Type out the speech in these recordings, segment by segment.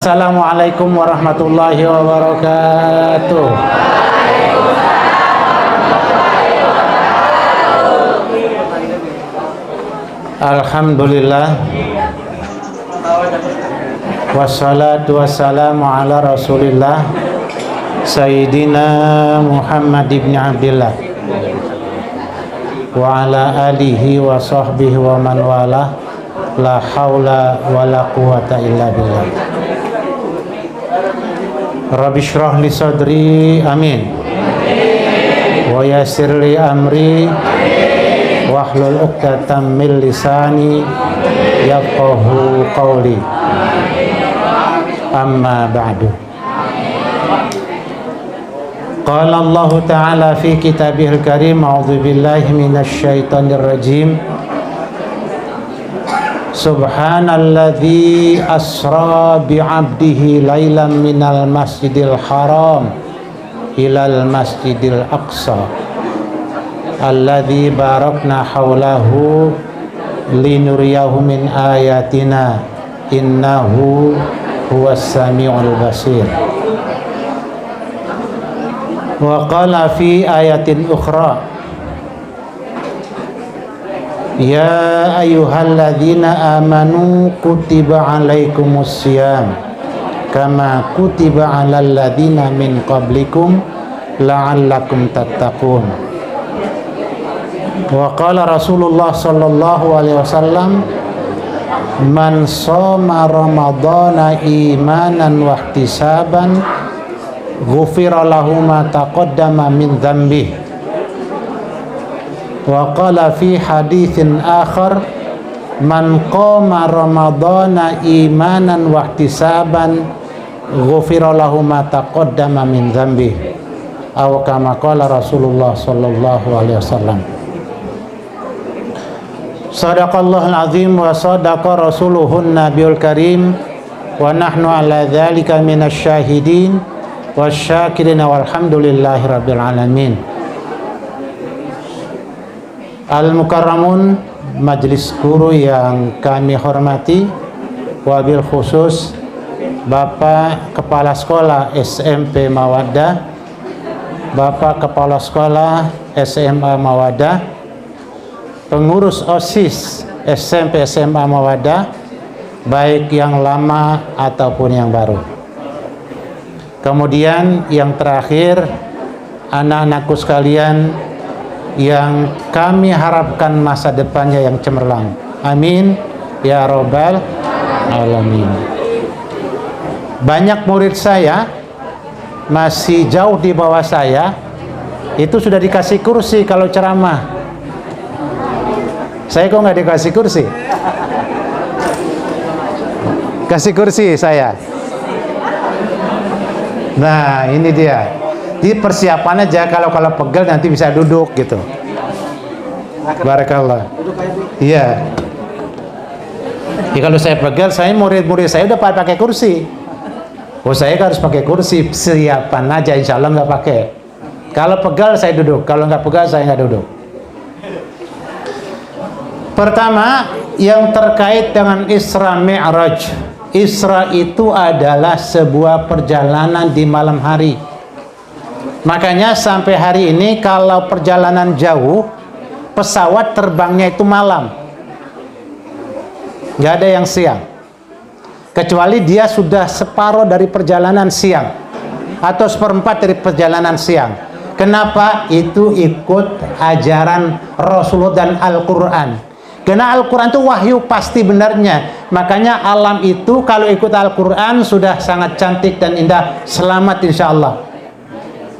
Assalamualaikum warahmatullahi wabarakatuh. Alhamdulillah. Wassalatu wassalamu ala Rasulillah Sayyidina Muhammad ibn Abdillah wa ala alihi wa sahbihi wa man wala. La haula wa la quwata illa billah. Rabbi shrah li sadri, amin, wa yassir li amri, wahlul 'uqdatam min lisani yafqahu qawli. Amma ba'du. Qala Allah Ta'ala fi kitabihil karim, a'udzu billahi minasy syaithanir rajim. Subhanalladzi asra bi'abdihi lailan minal masjidil haram ilal masjidil aqsa alladzi barakna haulahu linuriyahu min ayatina innahu huwas samiul basir. Wa qala fi ayatin ukhra, ya ayyuhalladzina amanu kutiba alaikumus syiyam kama kutiba alal ladzina min qablikum la'allakum tattaqun. Wa qala Rasulullah sallallahu alaihi wasallam, man shoma ramadhana imanan wa ihtisaban ghufira lahu ma taqaddama min dhanbihi. Wa qala fi haditsin akhar, man qama ramadhana imanan wa ihtisaban ghufira lahu ma taqaddama min dhanbihi, aw kama qala Rasulullah sallallahu alaihi wasallam. Shadaqallahul azim wa sadaqa rasuluhun nabiyul karim wa nahnu ala dzalika minasy syahidin wasyakirin walhamdulillahi rabbil alamin. Al-Mukarramun, majelis guru yang kami hormati, wabil khusus Bapak Kepala Sekolah SMP Mawaddah, Bapak Kepala Sekolah SMA Mawaddah, pengurus OSIS SMP SMA Mawaddah, baik yang lama ataupun yang baru. Kemudian yang terakhir, anak-anakku sekalian yang kami harapkan masa depannya yang cemerlang. Amin ya robbal alamin. Banyak murid saya masih jauh di bawah saya, itu sudah dikasih kursi kalau ceramah. Saya kok nggak dikasih kursi? Kasih kursi saya. Nah ini dia. Di persiapan aja, kalau pegel nanti bisa duduk gitu. Barakallah. Iya. Ya, kalau saya pegel, saya murid-murid saya udah pakai kursi. Oh saya harus pakai kursi, persiapan aja, insya Allah nggak pakai. Kalau pegel saya duduk, kalau nggak pegel saya nggak duduk. Pertama, yang terkait dengan Isra Mi'raj. Isra itu adalah sebuah perjalanan di malam hari. Makanya sampai hari ini kalau perjalanan jauh, pesawat terbangnya itu malam, nggak ada yang siang, kecuali dia sudah separuh dari perjalanan siang atau seperempat dari perjalanan siang. Kenapa? Itu ikut ajaran Rasulullah dan Al-Quran. Karena Al-Quran itu wahyu pasti benarnya. Makanya alam itu kalau ikut Al-Quran sudah sangat cantik dan indah, selamat insya Allah.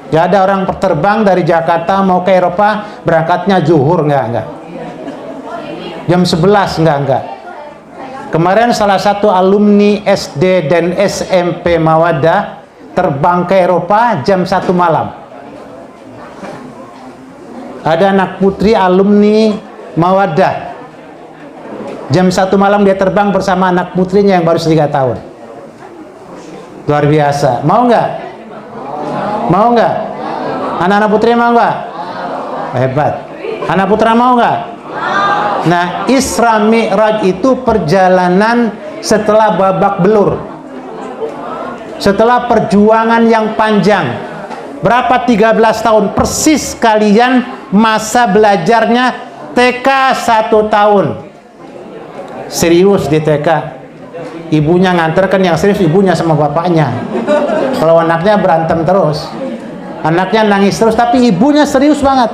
Gak ada orang terbang dari Jakarta mau ke Eropa berangkatnya zuhur, enggak. Jam 11 enggak. Kemarin salah satu alumni SD dan SMP Mawaddah terbang ke Eropa jam 1 malam. Ada anak putri alumni Mawaddah, jam 1 malam dia terbang bersama anak putrinya yang baru 3 tahun. Luar biasa. Mau nggak? Mau nggak? Anak-anak putri mau nggak? Hebat. Anak putra mau nggak? Nah, Isra Mi'raj itu perjalanan setelah babak belur. Setelah perjuangan yang panjang, berapa 13 tahun persis kalian masa belajarnya TK 1 tahun. Serius di TK. Ibunya nganterkan, yang serius ibunya sama bapaknya. Kalau anaknya berantem terus, anaknya nangis terus, tapi ibunya serius banget.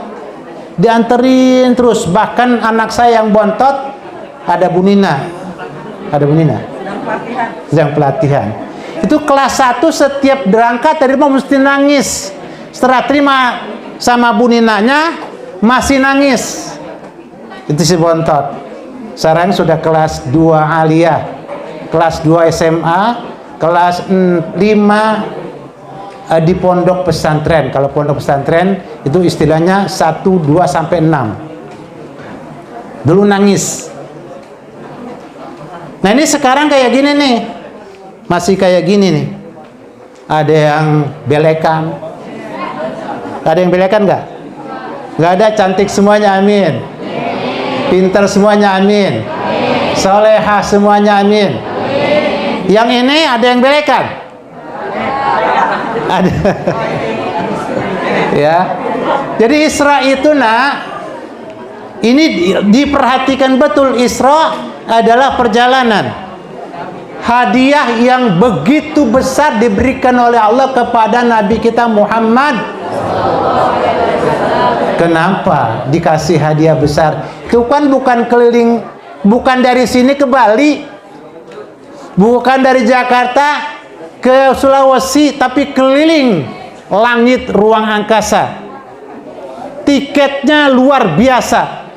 Dianterin terus. Bahkan anak saya yang bontot, ada Bu Nina. Ada Bu Nina. Sedang pelatihan. Itu kelas 1 setiap berangkat dari rumah mesti nangis. Setelah terima sama Bu Ninanya, masih nangis. Itu si bontot. Sekarang sudah kelas 2 aliyah, kelas 2 SMA, kelas 5 di pondok pesantren. Kalau pondok pesantren itu istilahnya 1, 2 sampai 6. Dulu nangis. Nah ini sekarang kayak gini nih, masih kayak gini nih. Ada yang belekan, ada yang belekan nggak? Nggak ada, cantik semuanya, amin. Pintar semuanya, amin. Solehah semuanya, amin. Yang ini ada yang belekan? Ada. Ya. Jadi Isra itu ini diperhatikan betul. Isra adalah perjalanan. Hadiah yang begitu besar diberikan oleh Allah kepada Nabi kita Muhammad. Kenapa dikasih hadiah besar? Itu kan bukan keliling, bukan dari sini ke Bali, bukan dari Jakarta ke Sulawesi, tapi keliling langit ruang angkasa. Tiketnya luar biasa.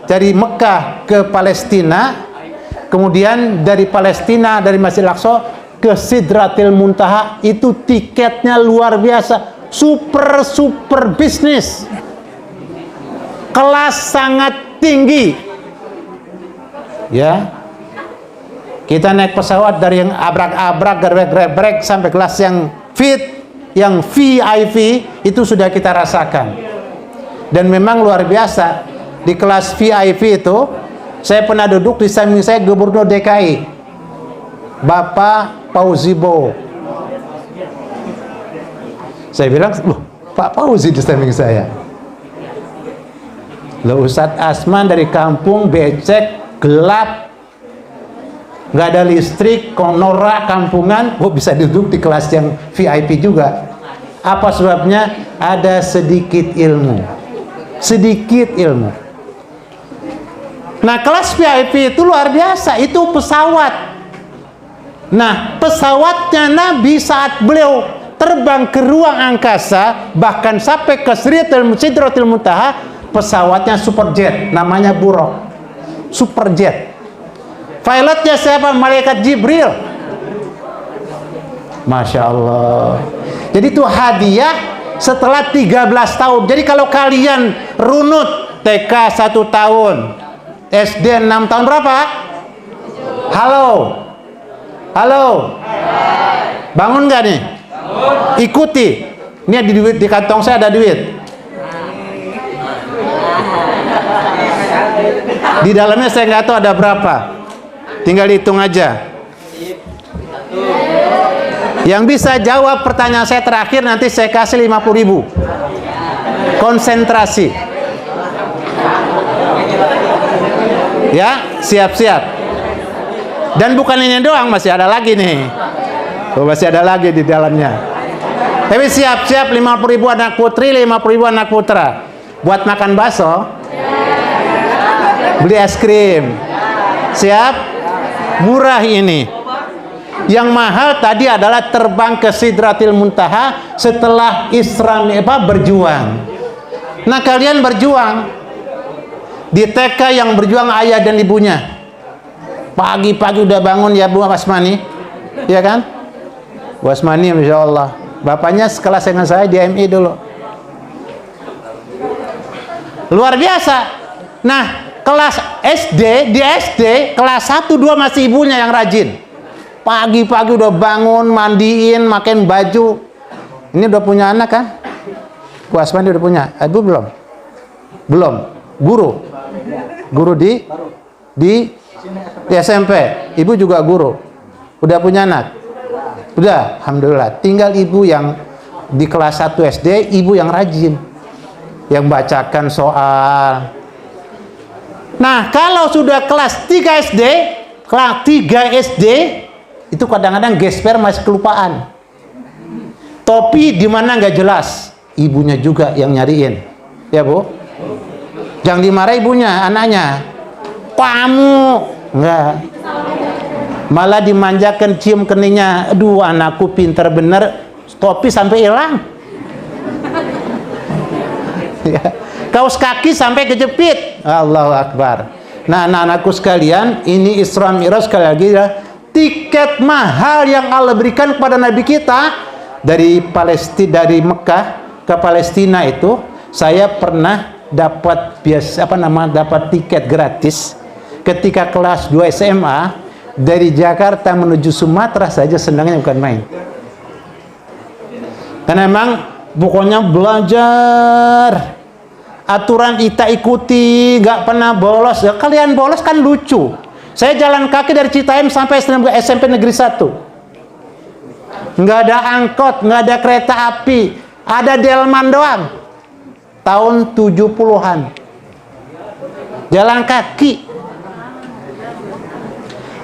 Dari Mekah ke Palestina, kemudian dari Palestina, dari Masjidil Aqsa ke Sidratil Muntaha, itu tiketnya luar biasa. Super bisnis. Kelas sangat tinggi. Ya. Kita naik pesawat dari yang abrak-abrak, gebrek-gebrek sampai kelas yang fit, yang VIP, itu sudah kita rasakan. Dan memang luar biasa. Di kelas VIP itu, saya pernah duduk di samping saya Gubernur DKI, Bapak Fauzibo. Saya bilang, loh, Pak Fauzi di samping saya. Loh, Ustadz Asman dari kampung, becek, gelap, nggak ada listrik, norak kampungan, kok bisa duduk di kelas yang VIP juga? Apa sebabnya? Ada sedikit ilmu. Sedikit ilmu. Nah, kelas VIP itu luar biasa. Itu pesawat. Nah, pesawatnya Nabi saat beliau terbang ke ruang angkasa, bahkan sampai ke Sidratil Muntaha, pesawatnya superjet, namanya Buraq. Superjet. Pilotnya siapa? Malaikat Jibril. Masya Allah. Jadi itu hadiah setelah 13 tahun. Jadi kalau kalian runut TK 1 tahun, SD 6 tahun, berapa? Halo. Halo. Bangun nggak nih? Ikuti. Ini ada duit di kantong saya, ada duit. Di dalamnya saya nggak tahu ada berapa. Tinggal hitung aja. Yang bisa jawab pertanyaan saya terakhir nanti saya kasih 50.000. Konsentrasi. Ya, siap-siap. Dan bukan ini doang, masih ada lagi nih. Oh, masih ada lagi di dalamnya. Tapi siap-siap, 50.000 anak putri, 50.000 anak putra. Buat makan bakso, beli es krim. Siap? Murah ini. Yang mahal tadi adalah terbang ke Sidratil Muntaha setelah Isra Mi'raj, berjuang. Nah, kalian berjuang. Di TK yang berjuang ayah dan ibunya. Pagi-pagi udah bangun ya Bu Asmani. Iya kan? Bu Asmani, Masya Allah. Bapaknya sekelas dengan saya di MI dulu. Luar biasa. Nah, kelas SD, di SD, kelas 1, 2 masih ibunya yang rajin. Pagi-pagi udah bangun, mandiin, makan baju. Ini udah punya anak kan? Bu Asmani udah punya. Ibu belum? Belum. Guru di SMP. Ibu juga guru. Udah punya anak? Udah, alhamdulillah. Tinggal ibu yang di kelas 1 SD, ibu yang rajin, yang bacakan soal. Nah, kalau sudah kelas 3 SD, kelas 3 SD, itu kadang-kadang gesper masih kelupaan. Topi di mana nggak jelas, ibunya juga yang nyariin, ya Bu. Jangan dimarahi ibunya, anaknya. Kamu nggak. Malah dimanjakan, cium keningnya. Aduh, anakku pintar bener, topi sampai hilang. Ya. Kaos kaki sampai kejepit. Allahu Akbar. Nah, anak-anakku sekalian, ini Isra Mi'raj sekali lagi ya, tiket mahal yang Allah berikan kepada Nabi kita dari Palestina, dari Mekah ke Palestina itu. Saya pernah dapat dapat tiket gratis ketika kelas 2 SMA dari Jakarta menuju Sumatera saja, senangnya bukan main. Karena memang pokoknya belajar, aturan kita ikuti, nggak pernah bolos. Ya, kalian bolos kan lucu. Saya jalan kaki dari Citaim sampai SMP Negeri 1. Nggak ada angkot, nggak ada kereta api, ada delman doang. Tahun 70-an. Jalan kaki.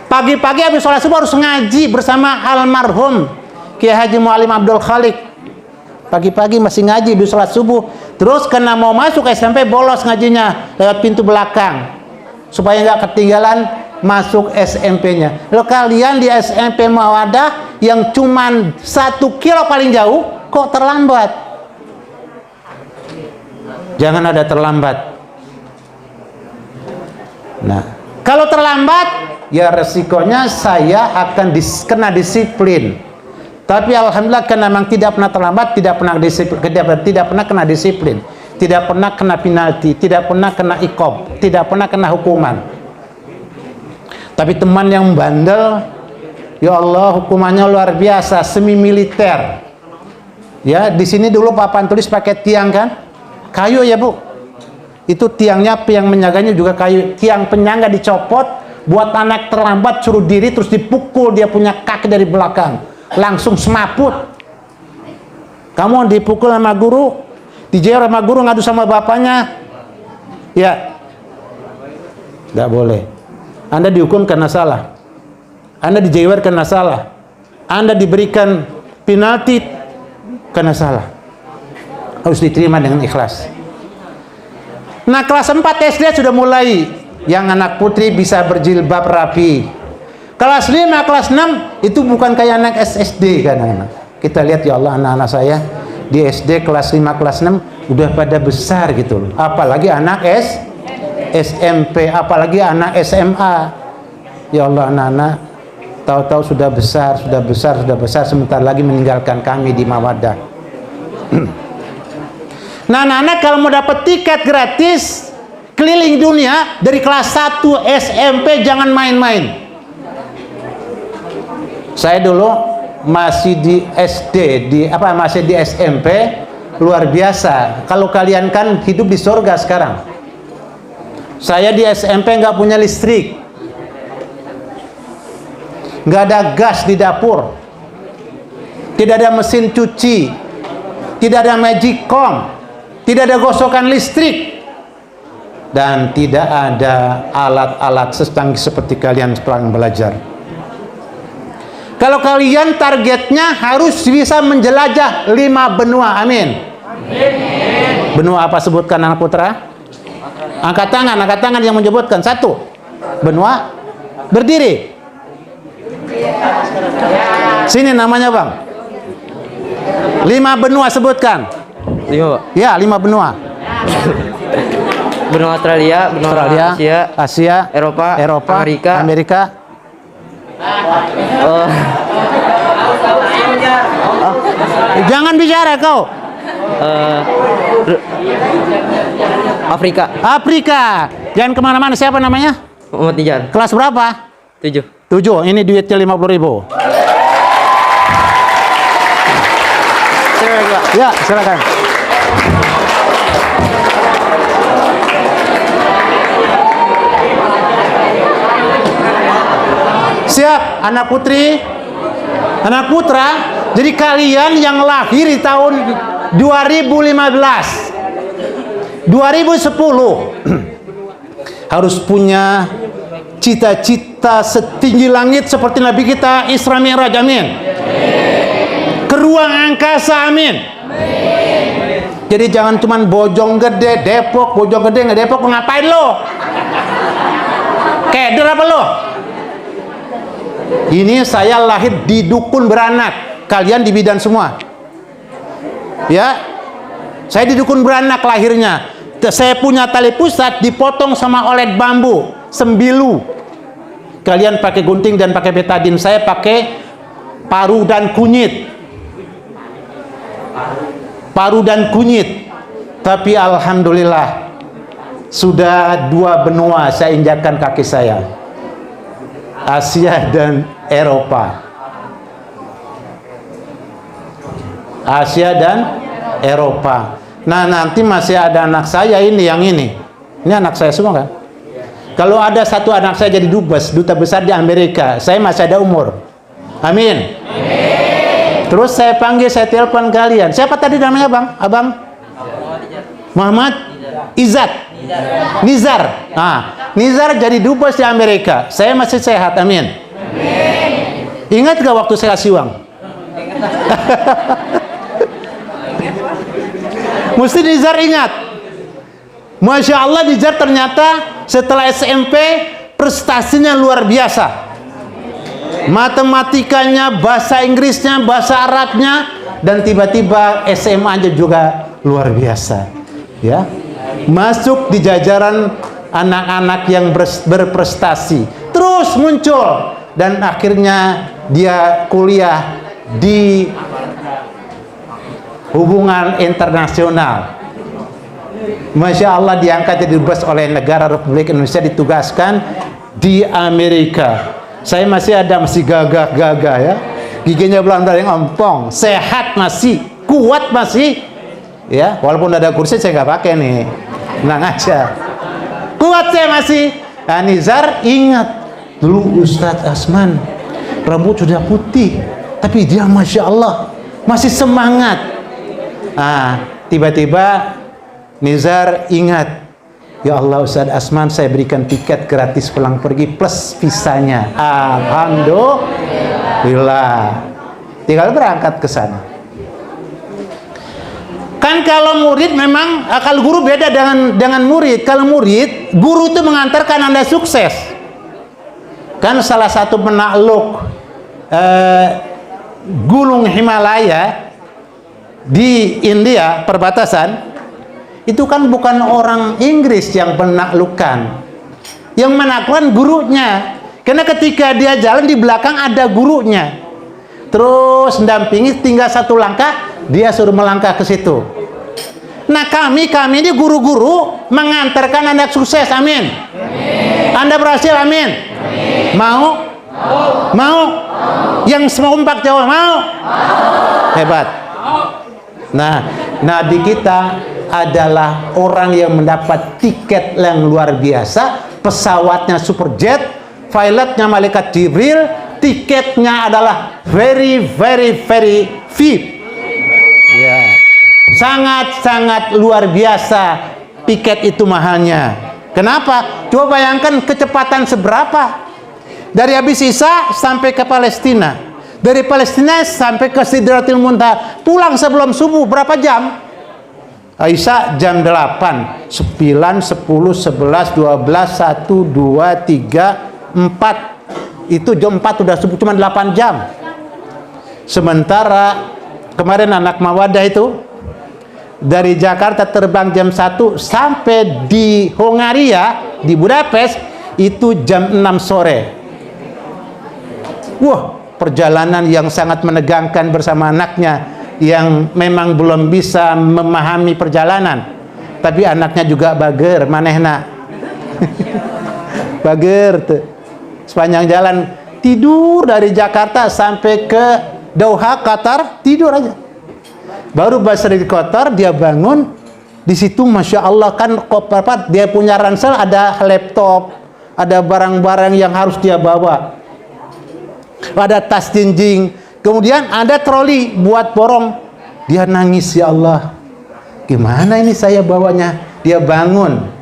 Pagi-pagi habis sholat subuh harus ngaji bersama almarhum Kiai Haji Mu'alim Abdul Khalik. Pagi-pagi masih ngaji habis sholat subuh. Terus karena mau masuk SMP bolos ngajinya lewat pintu belakang supaya nggak ketinggalan masuk SMP-nya. Lo kalian di SMP Mawadah yang cuman 1 kilo paling jauh kok terlambat? Jangan ada terlambat. Nah, kalau terlambat ya resikonya saya akan kena disiplin. Tapi alhamdulillah karena memang tidak pernah terlambat, tidak pernah disiplin, tidak pernah kena disiplin, tidak pernah kena penalti, tidak pernah kena iqab, tidak pernah kena hukuman. Tapi teman yang bandel, ya Allah, hukumannya luar biasa, semi militer. Ya, di sini dulu papan tulis pakai tiang kan? Kayu ya Bu. Itu tiangnya, yang menyaganya juga kayu. Tiang penyangga dicopot, buat anak terlambat suruh diri terus dipukul dia punya kaki dari belakang. Langsung semaput. Kamu dipukul sama guru, dijewer sama guru, ngadu sama bapaknya, ya nggak boleh. Anda dihukum karena salah, Anda dijewer karena salah, Anda diberikan penalti karena salah, harus diterima dengan ikhlas. Nah, kelas 4 SD sudah mulai yang anak putri bisa berjilbab rapi. Kelas 5, kelas 6 itu bukan kayak anak SSD kan anak. Kita lihat ya Allah, anak-anak saya di SD kelas 5, kelas 6 udah pada besar gitu loh. Apalagi anak SMP, apalagi anak SMA. Ya Allah, anak-anak tahu-tahu sudah besar, sebentar lagi meninggalkan kami di Mawadah. Nah, anak-anak kalau mau dapat tiket gratis keliling dunia dari kelas 1 SMP jangan main-main. Saya dulu masih di SD, masih di SMP, luar biasa. Kalau kalian kan hidup di surga sekarang. Saya di SMP nggak punya listrik, nggak ada gas di dapur, tidak ada mesin cuci, tidak ada magicom, tidak ada gosokan listrik, dan tidak ada alat-alat secanggih seperti kalian sekarang belajar. Kalau kalian targetnya harus bisa menjelajah 5 benua, amin. Benua apa sebutkan anak putra? Angkat tangan yang menyebutkan. 1. Benua berdiri. Sini namanya Bang. 5 benua sebutkan. 5 Pak. Ya, 5 benua. Benua Australia, benua Asia, Eropa, Amerika. Jangan bicara kau. Afrika. Jangan kemana-mana. Siapa namanya? Muhammad Nijar. Kelas berapa? 7. Ini duitnya 50.000. Ya, silakan. Siap, anak putri. Anak putra. Jadi kalian yang lahir di tahun 2015, 2010 harus punya cita-cita setinggi langit seperti Nabi kita Isra Mi'raj, amin. Ke ruang angkasa, amin. Jadi jangan cuman Bojonggede, Depok, Bojonggede nggak Depok, ngapain lo? Keder apa lo? Ini saya lahir di dukun beranak, kalian di bidan semua. Ya, saya di dukun beranak lahirnya. Saya punya tali pusat dipotong sama olet bambu, sembilu. Kalian pakai gunting dan pakai betadin, saya pakai paru dan kunyit. Paru dan kunyit. Tapi alhamdulillah sudah 2 benua saya injakkan kaki saya, Asia dan Eropa. Asia dan Eropa. Nah, nanti masih ada anak saya ini, yang ini anak saya semua kan. Kalau ada satu anak saya jadi dubes, duta besar di Amerika, saya masih ada umur, amin. Terus saya panggil, saya telepon kalian. Siapa tadi namanya bang? Abang? Muhammad Izzat Nizar. Nizar jadi dubes di Amerika. Saya masih sehat, amin. Ingat gak waktu saya kasih uang? Mesti Nizar ingat. Masya Allah, Nizar ternyata setelah SMP prestasinya luar biasa. Matematikanya, bahasa Inggrisnya, bahasa Arabnya, dan tiba-tiba SMA-nya juga luar biasa. Ya, masuk di jajaran anak-anak yang berprestasi. Terus muncul dan akhirnya dia kuliah di hubungan internasional. Masya Allah, diangkat jadi dubes oleh negara Republik Indonesia, ditugaskan di Amerika. Saya masih gagah-gagah ya, giginya belum ada yang ompong, sehat masih, kuat masih, ya. Walaupun ada kursi saya nggak pakai nih, tenang aja, kuat saya masih. Nah, Nizar ingat dulu Ustadz Asman rambut sudah putih, tapi dia Masya Allah masih semangat. Tiba-tiba Nizar ingat, ya Allah, Ustadz Asman saya berikan tiket gratis pulang pergi plus visanya. Alhamdulillah. Tinggal berangkat ke sana. Kan kalau murid memang, kalau guru beda dengan murid. Kalau murid, guru itu mengantarkan Anda sukses. Kan salah satu penakluk Gunung Himalaya di India perbatasan, itu kan bukan orang Inggris yang menaklukkan, yang menaklukkan gurunya. Karena ketika dia jalan di belakang ada gurunya, terus mendampingi, tinggal 1 langkah dia suruh melangkah ke situ. Nah, kami ini guru-guru mengantarkan Anda sukses, amin. Anda berhasil, amin. Mau? Yang semua jawab mau. Hebat. Nah, Nabi kita adalah orang yang mendapat tiket yang luar biasa, pesawatnya superjet, pilotnya malaikat Jibril, tiketnya adalah very VIP. Ya, sangat luar biasa tiket itu mahalnya. Kenapa? Coba bayangkan kecepatan seberapa. Dari Habis Isa sampai ke Palestina, dari Palestina sampai ke Sidratil Muntaha, pulang sebelum subuh berapa jam? Aisyah jam 8, 9, 10, 11, 12, 1, 2, 3, 4. Itu jam 4 udah subuh, cuma 8 jam. Sementara kemarin anak Mawadah itu dari Jakarta terbang jam 1 sampai di Hongaria, di Budapest, itu jam 6 sore. Wah, perjalanan yang sangat menegangkan bersama anaknya yang memang belum bisa memahami perjalanan, tapi anaknya juga bager, manehna bager tuh. Sepanjang jalan tidur dari Jakarta sampai ke Doha, Qatar, tidur aja. Baru basri di Qatar dia bangun, di situ Masya Allah kan dia punya ransel, ada laptop, ada barang-barang yang harus dia bawa. ada tas jinjing, kemudian ada troli buat borong. Dia nangis, ya Allah, gimana ini saya bawanya? Dia bangun.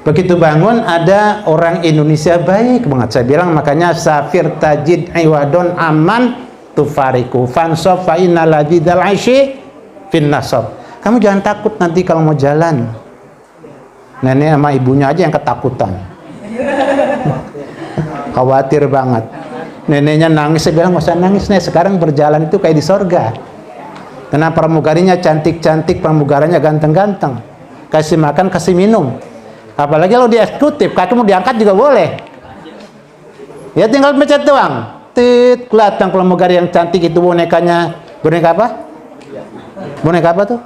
Begitu bangun, ada orang Indonesia baik banget. Saya bilang, makanya safir tajid iwadon aman tufariku fansof fa inna ladidal aishi fin nasab. Kamu jangan takut nanti kalau mau jalan. Nenek sama ibunya aja yang ketakutan. Khawatir banget. Neneknya nangis, saya bilang, nggak usah nangis, nih sekarang berjalan itu kayak di sorga. Karena pramugarinya cantik-cantik, pramugaranya ganteng-ganteng. Kasih makan, kasih minum. Apalagi kalau di eksekutif, kaki mau diangkat juga boleh. Ya tinggal pencet doang. Tit, kelihatan pramugari yang cantik itu bonekanya. Boneka apa? Boneka apa tuh?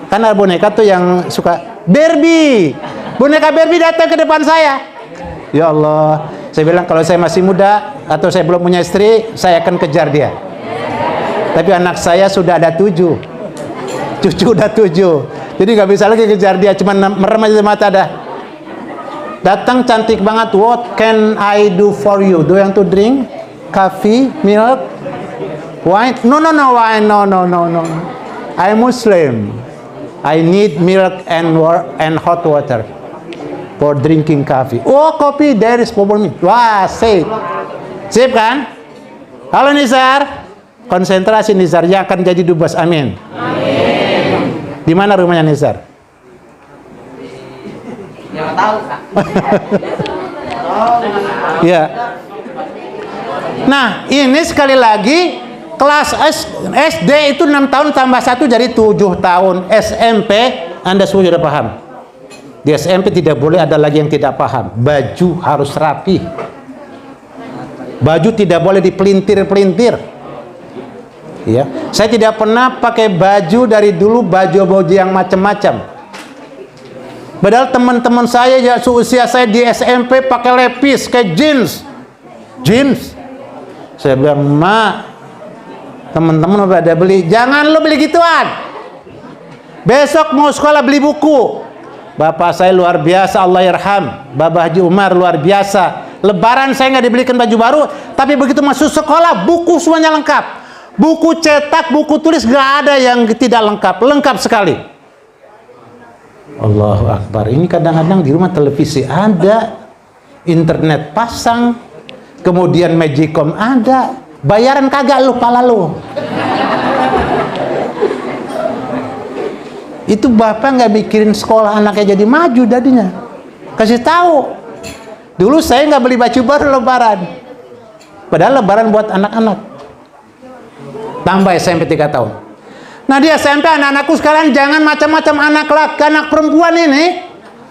Kan ada boneka tuh yang suka Barbie. Boneka Barbie datang ke depan saya. Ya Allah, saya bilang kalau saya masih muda atau saya belum punya istri, saya akan kejar dia. Tapi anak saya sudah ada 7, cucu udah 7. Jadi nggak bisa lagi kejar dia, cuma merem aja mata dah. Datang cantik banget. What can I do for you? Do you want to drink coffee, milk, wine? No, wine. No. I'm Muslim. I need milk and hot water for drinking coffee. Oh, coffee, there is for me. Wah, sip kan? Halo Nizar, konsentrasi Nizar, yang akan jadi dubes. Amin. Di mana rumahnya Nizar? Yang tahu, Kak. Ya. Nah, ini sekali lagi kelas SD itu 6 tahun tambah 1 jadi 7 tahun. SMP Anda semua sudah paham. Di SMP tidak boleh ada lagi yang tidak paham. Baju harus rapi. Baju tidak boleh dipelintir-pelintir. Ya, saya tidak pernah pakai baju dari dulu, baju yang macam-macam. Padahal teman-teman saya ya seusia saya di SMP pakai lepis kayak jeans. Saya bilang, "Ma, teman-teman udah ada beli, jangan lo beli gituan. Besok mau sekolah beli buku." Bapak saya luar biasa, Allah yarham, Bapak Haji Umar luar biasa. Lebaran saya nggak dibelikan baju baru, tapi begitu masuk sekolah buku semuanya lengkap. Buku cetak, buku tulis, gak ada yang tidak lengkap. Lengkap sekali. Allahu Akbar. Ini kadang-kadang di rumah televisi ada, internet pasang, kemudian Magicom ada, bayaran kagak lu, pala lu. Itu bapak nggak mikirin sekolah anaknya jadi maju jadinya. Kasih tahu. Dulu saya nggak beli baju baru lebaran. Padahal lebaran buat anak-anak. Tambah SMP 3 tahun. Nah di SMP anak-anakku sekarang jangan macam-macam anak laki, anak perempuan ini.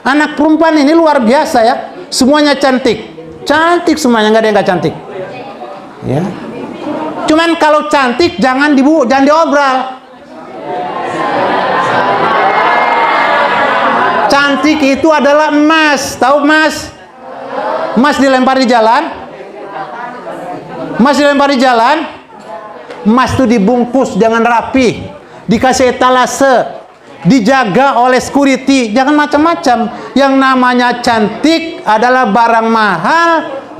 Anak perempuan ini luar biasa ya. Semuanya cantik. Cantik semuanya, nggak ada yang nggak cantik. Ya. Cuman kalau cantik jangan diobral. Cantik itu adalah emas. Tahu emas? Emas dilempar di jalan. Emas dilempar di jalan. Emas itu dibungkus dengan rapi, dikasih etalase, dijaga oleh security, jangan macam-macam. Yang namanya cantik adalah barang mahal,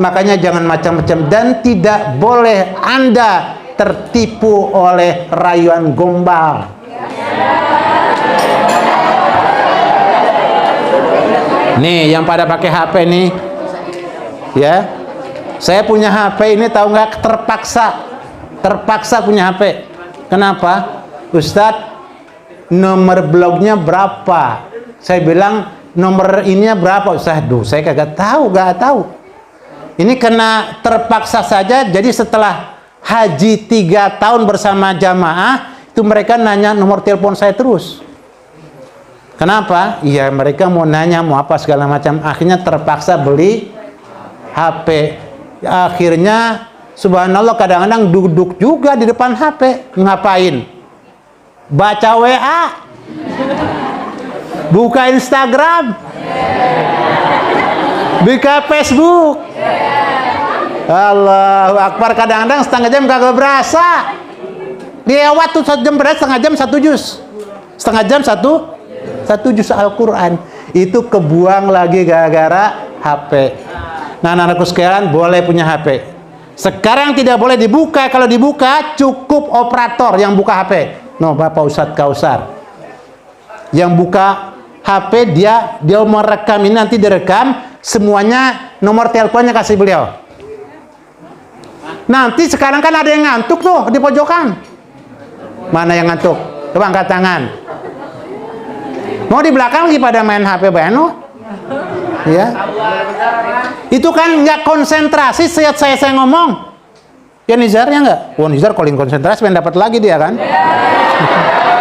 makanya jangan macam-macam. Dan tidak boleh Anda tertipu oleh rayuan gombal. Nih yang pada pakai HP nih, ya, saya punya HP ini, tahu nggak, terpaksa punya HP. Kenapa? Ustadz, nomor blognya berapa? Saya bilang nomor ininya berapa Ustadz? Duh, saya kagak tahu, gak tahu. Ini kena terpaksa saja. Jadi setelah haji 3 tahun bersama jamaah, itu mereka nanya nomor telepon saya terus. Kenapa? Iya, mereka mau nanya mau apa segala macam. Akhirnya terpaksa beli HP. Akhirnya subhanallah kadang-kadang duduk juga di depan HP. Ngapain? Baca WA, buka Instagram, buka Facebook. Allahu Akbar. Kadang-kadang setengah jam kagak berasa. Lewat tuh 1 jam, berasa setengah jam 1 juz. Setengah jam satu juz Al-Quran. Itu kebuang lagi gara-gara HP. Nah, anak-anakku sekalian boleh punya HP. Sekarang tidak boleh dibuka. Kalau dibuka cukup operator yang buka HP. No, Bapak Ustadz Kausar. Yang buka HP dia merekam ini, nanti direkam semuanya, nomor teleponnya kasih beliau. Nanti sekarang kan ada yang ngantuk tuh di pojokan. Mana yang ngantuk? Coba angkat tangan. Mau di belakang lagi pada main HP Bano? Ya. Itu kan nggak konsentrasi saat saya ngomong. Ya Nizar ya nggak? Wah Nizar calling konsentrasi pengen dapat lagi dia kan?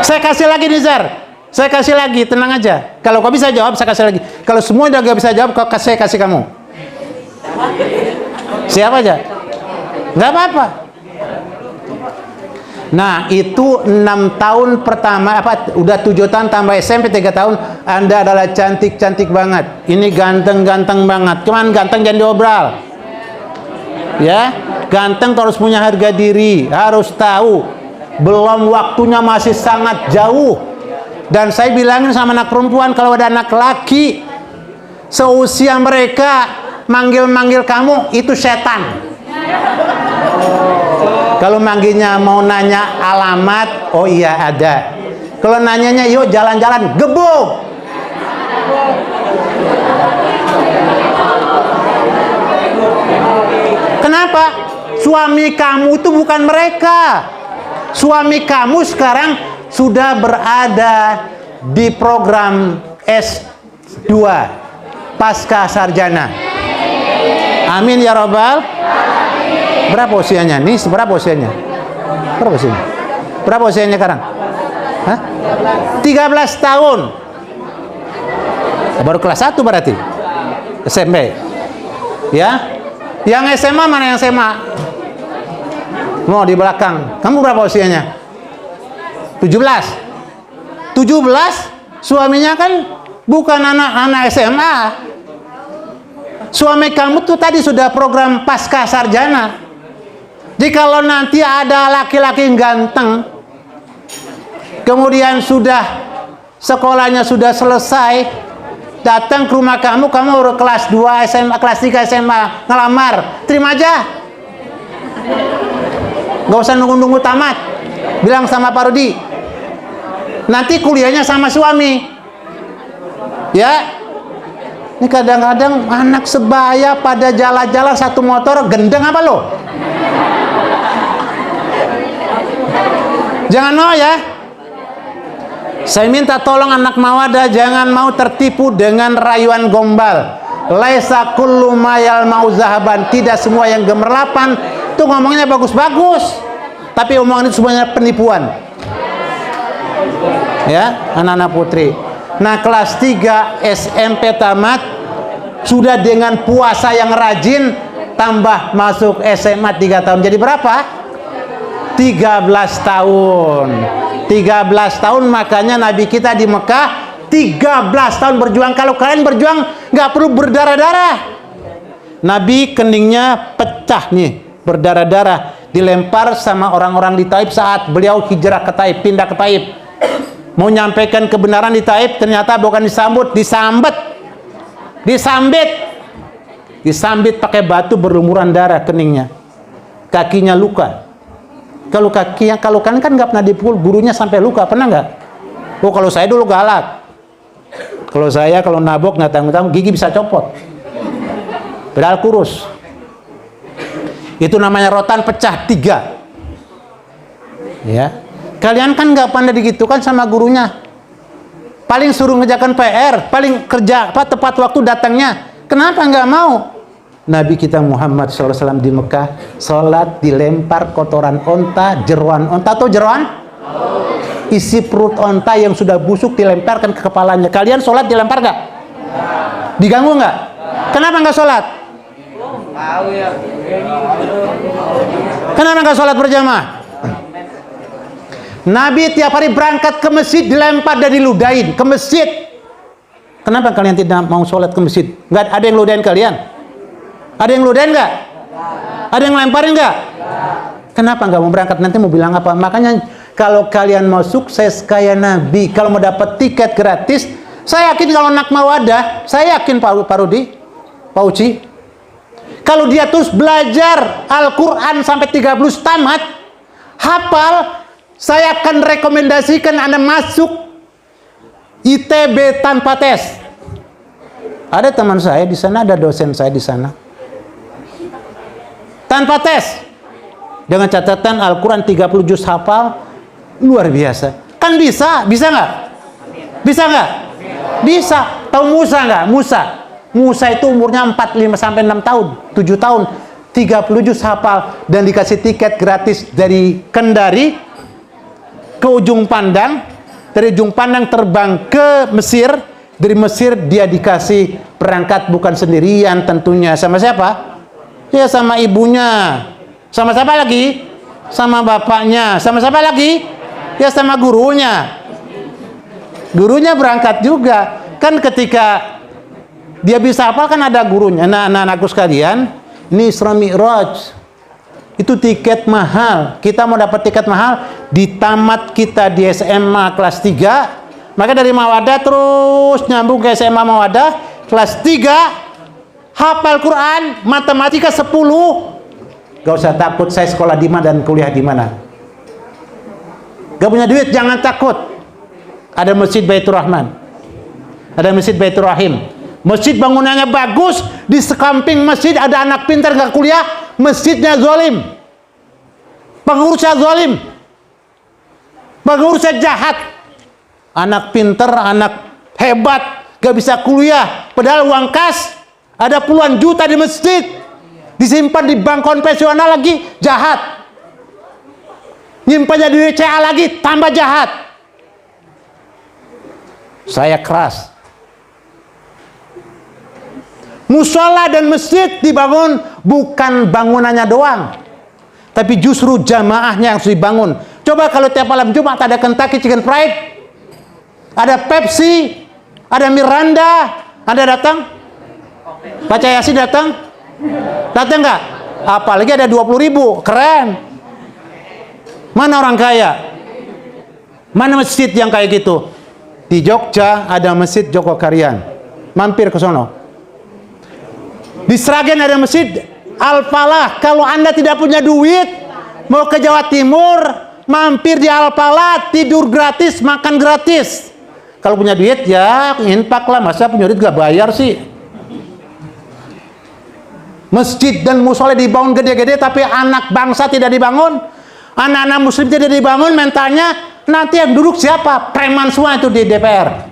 Saya kasih lagi Nizar. Saya kasih lagi, tenang aja. Kalau kau bisa jawab, saya kasih lagi. Kalau semua udah gak bisa jawab, saya kasih kamu. Siapa aja? Gak apa-apa. Nah, itu 6 tahun pertama, udah 7 tahun tambah SMP 3 tahun, Anda adalah cantik-cantik banget. Ini ganteng-ganteng banget. Cuman ganteng jangan diobral. Ya, ganteng harus punya harga diri, harus tahu. Belum waktunya, masih sangat jauh. Dan saya bilangin sama anak perempuan, kalau ada anak laki seusia mereka manggil-manggil kamu, itu setan. Kalau manggilnya mau nanya alamat, oh iya ada. Kalau nanyanya yuk jalan-jalan, gebuk. Kenapa? Suami kamu itu bukan mereka. Suami kamu sekarang sudah berada di program S2 pasca sarjana. Amin ya Rabbal. Berapa usianya? Nih berapa usianya? Berapa usianya? Berapa usianya sekarang? Hah? 13 tahun. Baru kelas 1 berarti. SMP. Ya? Yang SMA mana yang SMA? Mau di belakang. Kamu berapa usianya? 17. Suaminya kan bukan anak-anak SMA. Suami kamu tuh tadi sudah program pasca sarjana. Jadi kalau nanti ada laki-laki yang ganteng, kemudian sudah sekolahnya sudah selesai, datang ke rumah kamu udah kelas 2 SMA, kelas 3 SMA, ngelamar, terima aja. Gak usah nunggu-nunggu tamat. Bilang sama Pak Rudi, nanti kuliahnya sama suami. Ya. Ini kadang-kadang anak sebaya pada jalan-jalan satu motor, gendeng apa lo? Jangan mau ya. Saya minta tolong anak Mawadah jangan mau tertipu dengan rayuan gombal. Laisa kullu mayal mau zahaban. Tidak semua yang gemerlapan itu ngomongnya bagus-bagus, tapi omongan itu semuanya penipuan. Ya, anak-anak putri. Nah, kelas 3 SMP tamat, sudah dengan puasa yang rajin, tambah masuk SMA 3 tahun. Jadi berapa? 13 tahun. 13 tahun, makanya Nabi kita di Mekah 13 tahun berjuang. Kalau kalian berjuang nggak perlu berdarah-darah. Nabi keningnya pecah nih, berdarah-darah, dilempar sama orang-orang di Taif saat beliau hijrah ke Taif, pindah ke Taif. Mau nyampaikan kebenaran di Taif, ternyata bukan disambut, disambit pakai batu, berlumuran darah keningnya, kakinya luka. Kalau kan nggak pernah dipukul, gurunya sampai luka, pernah nggak? Oh kalau saya dulu galak, kalau nabok nggak tanggung-tanggung, gigi bisa copot, padahal kurus. Itu namanya rotan pecah 3. Ya. Kalian kan nggak pandai digitukan sama gurunya. Paling suruh ngerjakan PR, paling kerja tepat waktu datangnya. Kenapa nggak mau? Nabi kita Muhammad SAW di Mekah, sholat dilempar kotoran onta, jeroan onta atau jeroan? Isi perut onta yang sudah busuk dilemparkan ke kepalanya. Kalian sholat dilempar nggak? Diganggu nggak? Kenapa nggak sholat? Kenapa nggak sholat berjamaah? Nabi tiap hari berangkat ke masjid dilempar dan diludahin ke masjid. Kenapa kalian tidak mau sholat ke masjid? Nggak ada yang ludahin kalian? Ada yang ludahin nggak? Ada yang lemparin nggak? Kenapa nggak mau berangkat? Nanti mau bilang apa? Makanya kalau kalian mau sukses kayak Nabi, kalau mau dapat tiket gratis, saya yakin kalau anak Mawadah, saya yakin Pak Rudi, Pak Uci, Kalau dia terus belajar Al-Quran sampai 30 tamat, hafal, saya akan rekomendasikan Anda masuk ITB tanpa tes. Ada teman saya di sana, ada dosen saya di sana. Tanpa tes. Dengan catatan Al-Quran 30 juz hafal, luar biasa. Kan bisa nggak? Bisa nggak? Bisa. Tahu Musa nggak? Musa itu umurnya 45 sampai 6 tahun, 7 tahun, 30 juz hafal dan dikasih tiket gratis dari Kendari ke ujung pandang, dari ujung pandang terbang ke Mesir, dari Mesir dia dikasih perangkat bukan sendirian tentunya. Sama siapa? Ya sama ibunya. Sama siapa lagi? Sama bapaknya. Sama siapa lagi? Ya sama gurunya. Gurunya berangkat juga. Kan ketika dia bisa hafal kan ada gurunya. Nah, anak-anakku sekalian, ini Isra Mi'raj. Itu tiket mahal. Kita mau dapat tiket mahal di tamat kita di SMA kelas 3. Maka dari Mawadah terus nyambung ke SMA Mawadah kelas 3. Hafal Quran, matematika 10. Gak usah takut saya sekolah di mana dan kuliah di mana. Gak punya duit, jangan takut. Ada Masjid Baitur Rahman, ada Masjid Baitur Rahim. Masjid bangunannya bagus, di sekamping masjid ada anak pintar gak kuliah, masjidnya zalim, pengurusnya zalim, pengurusnya jahat. Anak pintar, anak hebat gak bisa kuliah, padahal uang kas ada puluhan juta di masjid, disimpan di bank konvensional lagi jahat, nyimpannya di WCA lagi tambah jahat. Saya keras. Musola dan masjid dibangun bukan bangunannya doang, tapi justru jamaahnya yang harus dibangun. Coba kalau tiap malam Jumat ada Kentucky Chicken Fried, ada Pepsi, ada Miranda, Anda datang? Baca Yasin datang? Datang nggak? Apalagi ada 20.000, keren. Mana orang kaya? Mana masjid yang kayak gitu? Di Jogja ada Masjid Joko Karyan, mampir ke sono. Di Sragen ada Masjid Al-Falah. Kalau Anda tidak punya duit, mau ke Jawa Timur, mampir di Al-Falah, tidur gratis, makan gratis. Kalau punya duit ya infak lah, masa punya duit gak bayar sih? Masjid dan musola dibangun gede-gede, tapi anak bangsa tidak dibangun, anak-anak muslim tidak dibangun, mentalnya nanti yang duduk siapa? Preman semua itu di DPR.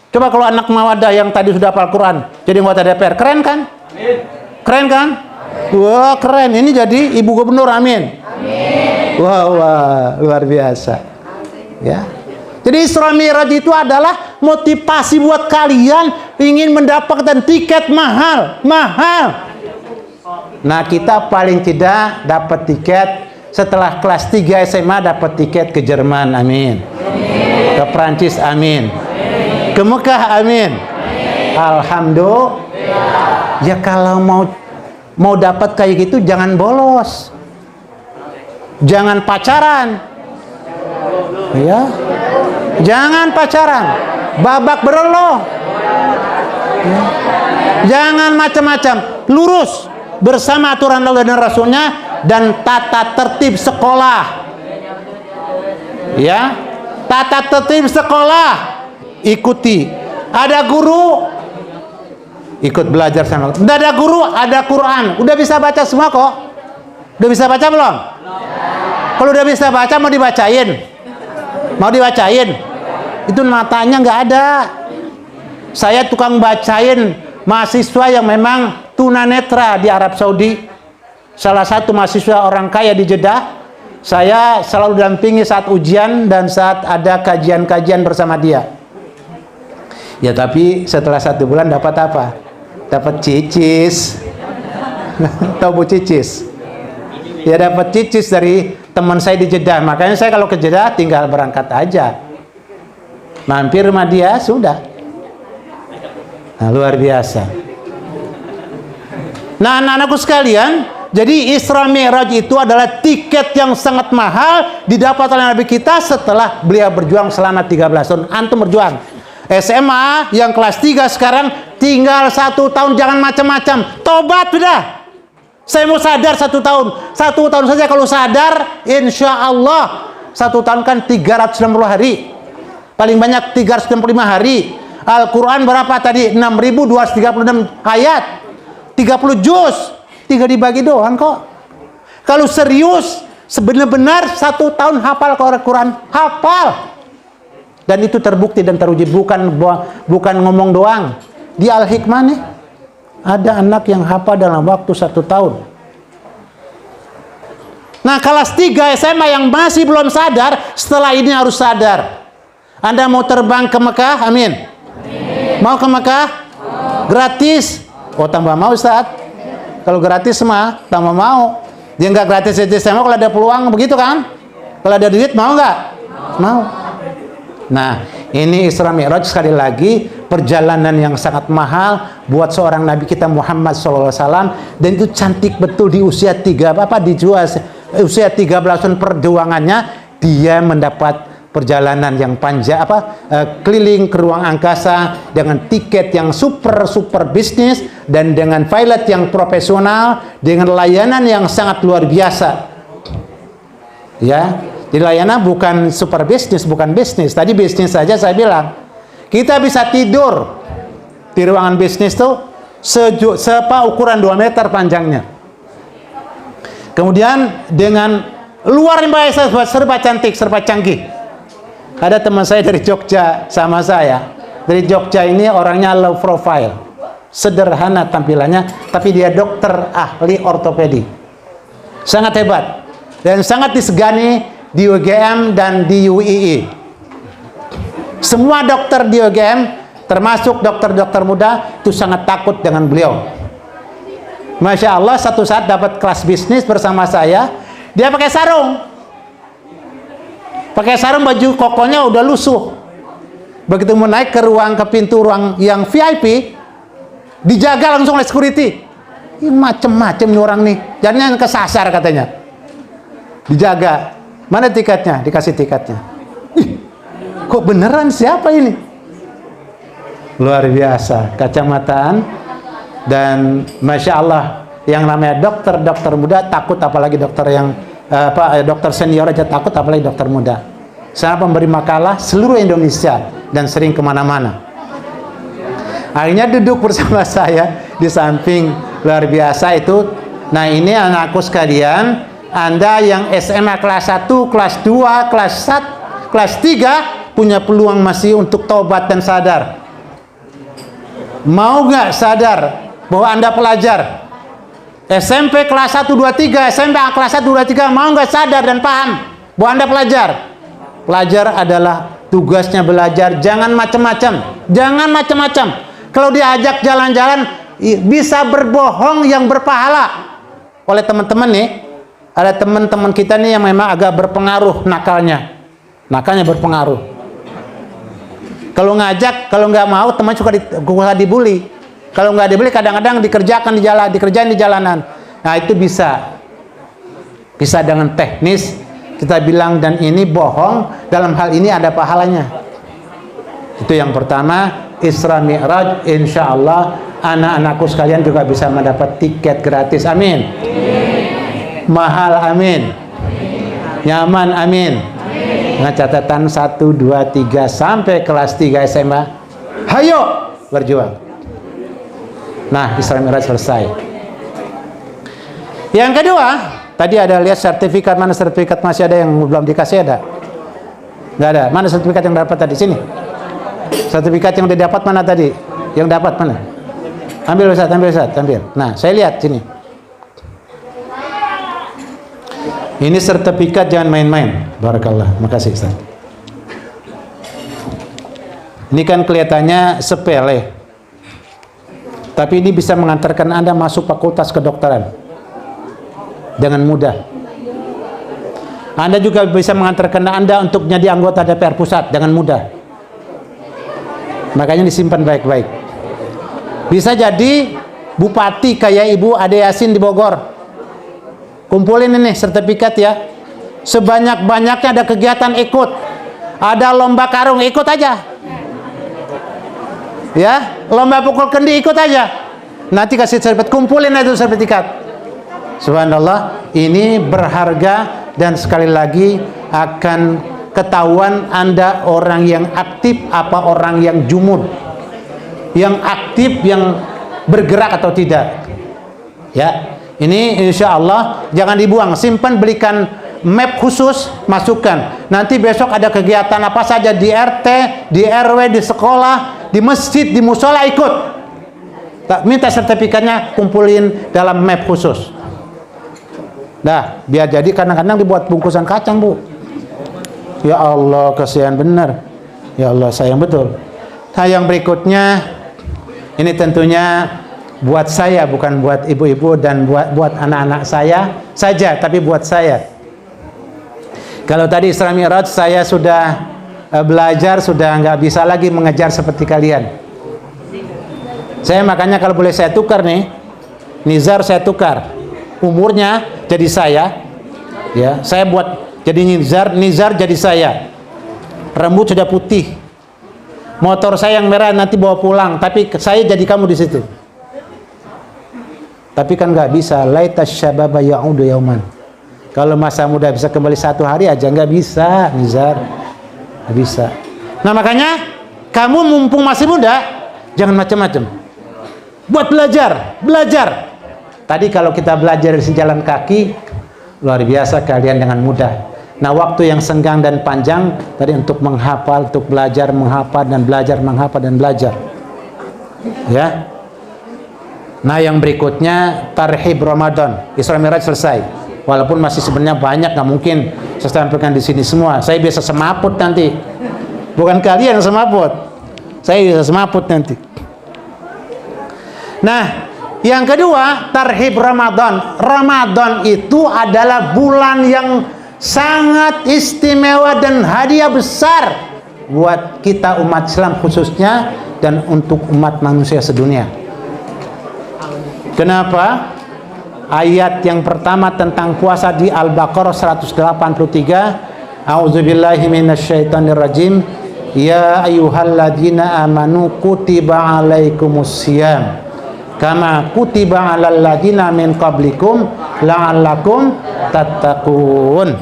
Coba kalau anak Mawadah yang tadi sudah hafal Quran jadi anggota DPR, keren kan? Keren kan? Wah keren, ini jadi ibu gubernur, amin. Wah luar biasa. Ya. Jadi Isra Mi'raj itu adalah motivasi buat kalian ingin mendapatkan tiket mahal. Nah kita paling tidak dapat tiket setelah kelas 3 SMA, dapat tiket ke Jerman, amin. Ke Prancis, amin. Ke Mekah, amin. Alhamdulillah. Ya kalau mau dapat kayak gitu jangan bolos, jangan pacaran, ya, jangan pacaran, babak beroloh, ya. Jangan macam-macam, lurus bersama aturan Allah dan Rasulnya dan tata tertib sekolah, ya, tata tertib sekolah ikuti. Ada guru, ikut belajar sama. Udah ada guru, ada Quran, udah bisa baca semua kok. Udah bisa baca belum? Kalau udah bisa baca mau dibacain, itu matanya nggak ada. Saya tukang bacain mahasiswa yang memang tunanetra di Arab Saudi, salah satu mahasiswa orang kaya di Jeddah. Saya selalu dampingi saat ujian dan saat ada kajian-kajian bersama dia. Ya tapi setelah 1 bulan dapat apa? Dapat cicis. Tahu Bu cicis? Ya dapat cicis dari teman saya di Jeddah. Makanya saya kalau ke Jeddah tinggal berangkat aja, mampir rumah dia, sudah. Nah, luar biasa. Nah anak-anakku sekalian, jadi Isra Mi'raj itu adalah tiket yang sangat mahal didapat oleh Nabi kita setelah beliau berjuang selama 13 tahun. Antum berjuang SMA yang kelas 3 sekarang tinggal 1 tahun, jangan macam-macam, tobat sudah. Saya mau sadar 1 tahun. 1 tahun saja kalau sadar, insya Allah 1 tahun kan 360 hari. Paling banyak 365 hari. Al-Quran berapa tadi? 6.236 ayat. 30 juz. 3 dibagi doang kok. Kalau serius, sebenar-benar 1 tahun hafal Al-Quran. Hafal. Dan itu terbukti dan teruji. Bukan ngomong doang. Di Al-Hikmah nih, ada anak yang hafal dalam waktu 1 tahun. Nah, kelas 3 SMA yang masih belum sadar, setelah ini harus sadar. Anda mau terbang ke Mekah? Amin. Mau ke Mekah? Gratis. Oh, tambah mau Ustaz. Kalau gratis mah tambah mau. Dia nggak gratis di SMA kalau ada peluang, begitu kan? Kalau ada duit mau nggak? Mau. Nah, ini Isra Mi'raj sekali lagi perjalanan yang sangat mahal buat seorang Nabi kita Muhammad SAW, dan itu cantik betul di usia usia 13 tahun perjuangannya dia mendapat perjalanan yang panjang keliling ke ruang angkasa dengan tiket yang super bisnis dan dengan pilot yang profesional dengan layanan yang sangat luar biasa. Ya. Di layanan bukan super bisnis, bukan bisnis. Tadi bisnis saja saya bilang. Kita bisa tidur di ruangan bisnis tuh ukuran 2 meter panjangnya. Kemudian dengan luar biasa serba cantik, serba canggih. Ada teman saya dari Jogja sama saya. Dari Jogja ini orangnya low profile. Sederhana tampilannya, tapi dia dokter ahli ortopedi. Sangat hebat. Dan sangat disegani di UGM dan di UII. Semua dokter di UGM, termasuk dokter-dokter muda, itu sangat takut dengan beliau. Masya Allah, satu saat dapat kelas bisnis bersama saya, dia pakai sarung. Pakai sarung, baju kokonya udah lusuh. Begitu mau naik ke pintu ruang yang VIP, dijaga langsung oleh security. Ini macem-macem nih orang nih, jangan kesasar katanya. Dijaga. Mana tiketnya? Dikasih tiketnya. Ih, kok beneran siapa ini? Luar biasa, kacamataan. Dan Masya Allah, yang namanya dokter muda takut, apalagi dokter yang dokter senior aja takut, apalagi dokter muda. Saya memberi makalah seluruh Indonesia dan sering kemana-mana. Akhirnya duduk bersama saya di samping, luar biasa itu. Nah, ini anakku sekalian, Anda yang SMA kelas 1, kelas 2, kelas 3 punya peluang masih untuk taubat dan sadar. Mau nggak sadar bahwa Anda pelajar? SMP kelas 1, 2, 3, SMP kelas 1, 2, 3, mau nggak sadar dan paham bahwa Anda pelajar? Pelajar adalah tugasnya belajar, jangan macam-macam. Jangan macam-macam. Kalau diajak jalan-jalan, bisa berbohong yang berpahala. Oleh teman-teman nih, ada teman-teman kita nih yang memang agak berpengaruh nakalnya berpengaruh. Kalau ngajak, kalau nggak mau, teman suka dibully. Kalau nggak dibully, kadang-kadang dikerjain di jalanan. Nah, itu bisa dengan teknis kita bilang, dan ini bohong, dalam hal ini ada pahalanya. Itu yang pertama. Isra Mi'raj, insya Allah anak-anakku sekalian juga bisa mendapat tiket gratis. Amin. Mahal, amin. Nyaman, amin. Dengan catatan 1, 2, 3 sampai kelas 3 SMA. Hayo berjuang. Nah, Isra Mi'raj selesai. Yang kedua, tadi ada lihat sertifikat, mana sertifikat masih ada yang belum dikasih, ada? Nggak ada. Mana sertifikat yang dapat tadi? Sini. Sertifikat yang udah dapat mana tadi? Yang dapat mana? Ambil Ustaz, ambil. Nah, saya lihat sini. Ini sertifikat, jangan main-main. Barakallah. Makasih Ustaz. Ini kan kelihatannya sepele. Tapi ini bisa mengantarkan Anda masuk fakultas kedokteran dengan mudah. Anda juga bisa mengantarkan Anda untuk menjadi anggota DPR pusat dengan mudah. Makanya disimpan baik-baik. Bisa jadi bupati kayak Ibu Ade Yasin di Bogor. Kumpulin ini sertifikat ya. Sebanyak-banyaknya ada kegiatan ikut. Ada lomba karung, ikut aja. Ya, lomba pukul kendi, ikut aja. Nanti kasih sertifikat, kumpulin itu sertifikat. Subhanallah, ini berharga dan sekali lagi akan ketahuan Anda orang yang aktif apa orang yang jumud, yang aktif, yang bergerak atau tidak. Ya, ini insya Allah jangan dibuang, simpan, belikan map khusus, masukkan. Nanti besok ada kegiatan apa saja di RT, di RW, di sekolah, di masjid, di musola, ikut. Minta sertifikatnya, kumpulin dalam map khusus. Nah, biar jadi kadang-kadang dibuat bungkusan kacang, Bu. Ya Allah, kasihan benar. Ya Allah, sayang betul. Nah, yang berikutnya ini tentunya buat saya, bukan buat ibu-ibu dan buat anak-anak saya saja, tapi buat saya. Kalau tadi Isra Mi'raj saya sudah belajar, sudah nggak bisa lagi mengejar seperti kalian. Saya makanya kalau boleh saya tukar nih, Nizar saya tukar. Umurnya jadi saya, ya, saya buat jadi Nizar jadi saya. Rambut sudah putih, motor saya yang merah nanti bawa pulang, tapi saya jadi kamu di situ. Tapi kan nggak bisa. Laita syababa ya'udu yauman. Kalau masa muda bisa kembali satu hari aja, nggak bisa, Nizar, nggak bisa. Nah makanya kamu mumpung masih muda, jangan macam-macam. Buat belajar. Tadi kalau kita belajar di jalan kaki, luar biasa kalian dengan mudah. Nah, waktu yang senggang dan panjang tadi untuk menghafal, untuk belajar, menghafal dan belajar, menghafal dan belajar. Ya. Nah, yang berikutnya tarhib Ramadan. Isra Mi'raj selesai. Walaupun masih sebenarnya banyak, nggak mungkin saya sampaikan di sini semua. Saya biasa semaput nanti. Bukan kalian yang semaput. Saya bisa semaput nanti. Nah, yang kedua, tarhib Ramadan. Ramadan itu adalah bulan yang sangat istimewa dan hadiah besar buat kita umat Islam khususnya dan untuk umat manusia sedunia. Kenapa? Ayat yang pertama tentang puasa di Al-Baqarah 183, A'udzubillahi minasyaitonirrajim. Ya ayyuhalladzina amanu kutiba alaikumusiyam kama kutiba alal ladzina min qablikum la'allakum tattaqun.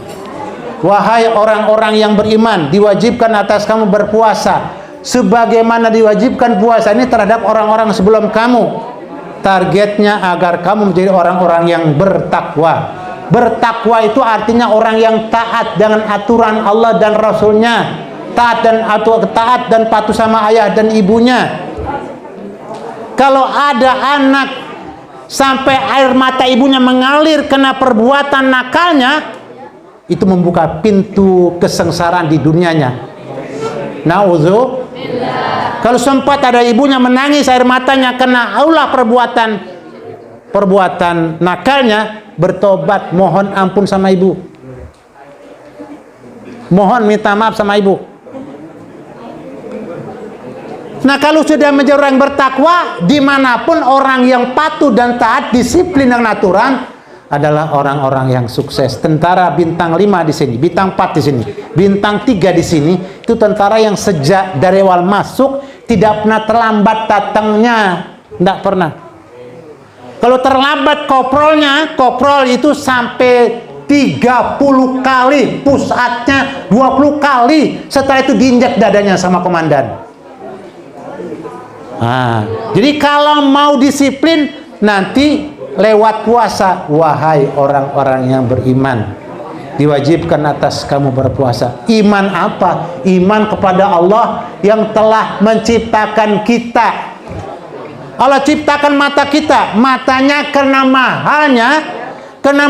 Wahai orang-orang yang beriman, diwajibkan atas kamu berpuasa sebagaimana diwajibkan puasa ini terhadap orang-orang sebelum kamu. Targetnya agar kamu menjadi orang-orang yang bertakwa. Bertakwa itu artinya orang yang taat dengan aturan Allah dan Rasulnya, taat dan patuh sama ayah dan ibunya. Kalau ada anak sampai air mata ibunya mengalir karena perbuatan nakalnya, itu membuka pintu kesengsaraan di dunianya. Na'udzubillah. Kalau sempat ada ibunya menangis air matanya karena Allah perbuatan nakalnya, bertobat, mohon ampun sama ibu. Mohon minta maaf sama ibu. Nah, kalau sudah menjadi orang bertakwa, dimanapun orang yang patuh dan taat, disiplin dan aturan adalah orang-orang yang sukses. Tentara bintang 5 di sini, bintang 4 di sini, bintang 3 di sini, itu tentara yang sejak dari awal masuk tidak pernah terlambat datangnya, tidak pernah. Kalau terlambat koprol itu sampai 30 kali, pusatnya 20 kali, setelah itu diinjak dadanya sama komandan. Nah, jadi kalau mau disiplin nanti lewat puasa. Wahai orang-orang yang beriman, diwajibkan atas kamu berpuasa. Iman apa? Iman kepada Allah yang telah menciptakan kita. Allah ciptakan mata kita, matanya karena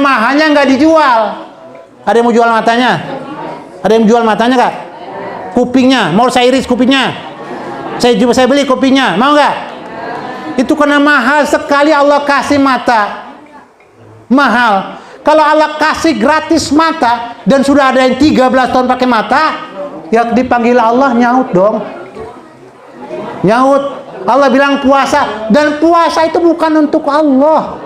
mahalnya nggak dijual. Ada yang mau jual matanya? Ada yang jual matanya kak? Kupingnya, mau saya iris kupingnya? Saya beli kopinya, mau nggak? Itu karena mahal sekali Allah kasih mata. Mahal. Kalau Allah kasih gratis mata dan sudah ada yang 13 tahun pakai mata, ya dipanggil Allah nyaut dong. Nyaut. Allah bilang puasa, dan puasa itu bukan untuk Allah.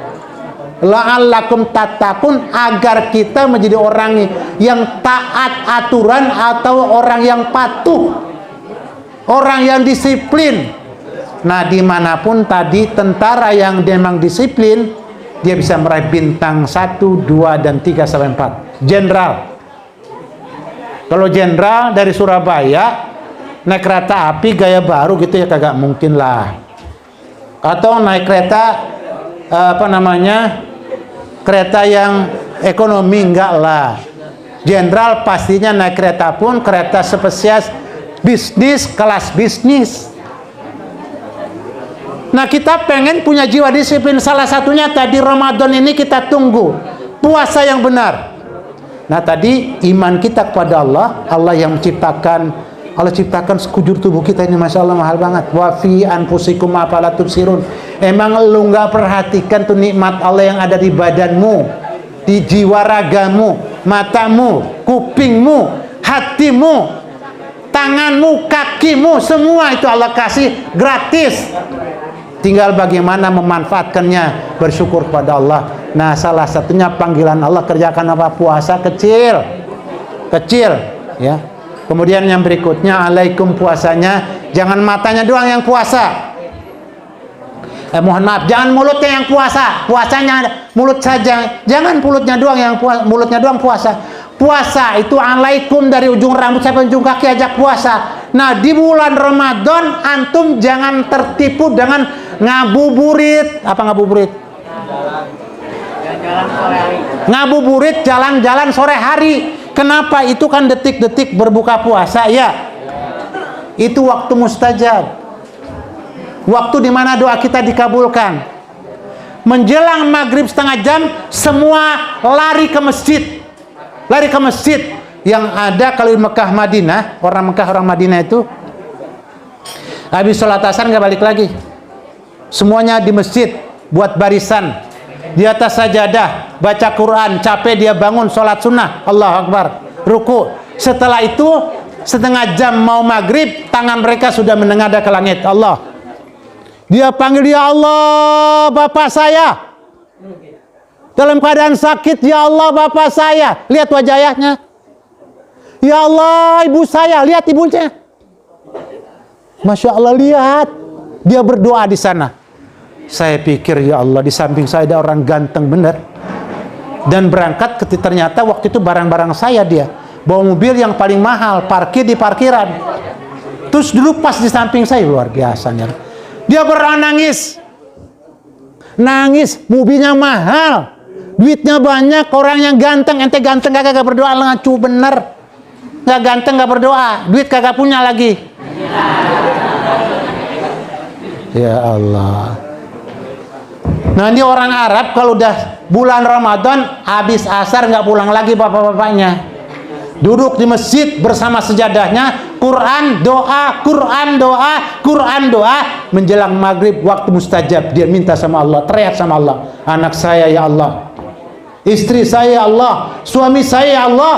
La'allakum tattaqun, agar kita menjadi orang yang taat aturan atau orang yang patuh. Orang yang disiplin. Nah, dimanapun tadi tentara yang memang disiplin, dia bisa meraih bintang 1, 2, dan 3 sampai 4. Jenderal. Kalau jenderal dari Surabaya naik kereta api gaya baru gitu ya kagak mungkin lah. Atau naik kereta kereta yang ekonomi, enggak lah. Jenderal pastinya naik kereta pun kereta spesial bisnis, kelas bisnis. Nah, kita pengen punya jiwa disiplin. Salah satunya tadi Ramadan ini kita tunggu puasa yang benar. Nah, tadi iman kita kepada Allah, Allah yang menciptakan, Allah ciptakan sekujur tubuh kita ini, masya Allah mahal banget. Wa fi anfusikum afala tubsirun. Emang lu nggak perhatikan tuh nikmat Allah yang ada di badanmu, di jiwa ragamu, matamu, kupingmu, hatimu, tanganmu, kakimu, semua itu Allah kasih gratis. Tinggal bagaimana memanfaatkannya, bersyukur kepada Allah. Nah, salah satunya panggilan Allah, kerjakan apa? Puasa kecil, ya. Kemudian yang berikutnya, alaikum puasanya, jangan matanya doang yang puasa. Mohon maaf, jangan mulutnya yang puasa, puasanya mulut saja, jangan mulutnya doang yang mulutnya doang puasa. Puasa itu alaikum dari ujung rambut sampai ujung kaki ajak puasa. Nah, di bulan Ramadan antum jangan tertipu dengan ngabuburit. Apa ngabuburit? Ngabuburit jalan-jalan sore hari. Kenapa? Itu kan detik-detik berbuka puasa ya. Itu waktu mustajab. Waktu di mana doa kita dikabulkan. Menjelang maghrib setengah jam semua lari ke masjid. Lari ke masjid. Yang ada kalau di Mekah Madinah, orang Mekah orang Madinah itu habis sholat asar nggak balik lagi. Semuanya di masjid buat barisan di atas sajadah, baca Quran, capek dia bangun sholat sunnah, Allahu Akbar, ruku. Setelah itu setengah jam mau maghrib, tangan mereka sudah menengadah ke langit. Allah, dia panggil, ya Allah bapak saya dalam keadaan sakit, ya Allah bapak saya, lihat wajah ayahnya. Ya Allah ibu saya, lihat ibunya. Masya Allah, lihat dia berdoa di sana. Saya pikir, ya Allah, di samping saya ada orang ganteng bener. Dan berangkat ternyata waktu itu barang-barang saya dia. Bawa mobil yang paling mahal, parkir di parkiran. Terus dulu pas di samping saya, luar biasanya. Dia nangis. Nangis, mobilnya mahal. Duitnya banyak, orang yang ganteng. Ente ganteng kagak berdoa, ngacu bener. Nggak ganteng nggak berdoa, duit kagak punya lagi. Ya Allah. Nah, ini orang Arab kalau udah bulan Ramadan habis asar nggak pulang lagi bapak-bapaknya. Duduk di masjid bersama sejadahnya, Quran doa, Quran doa, Quran doa. Menjelang maghrib waktu mustajab, dia minta sama Allah, teriak sama Allah, anak saya ya Allah, istri saya ya Allah, suami saya ya Allah,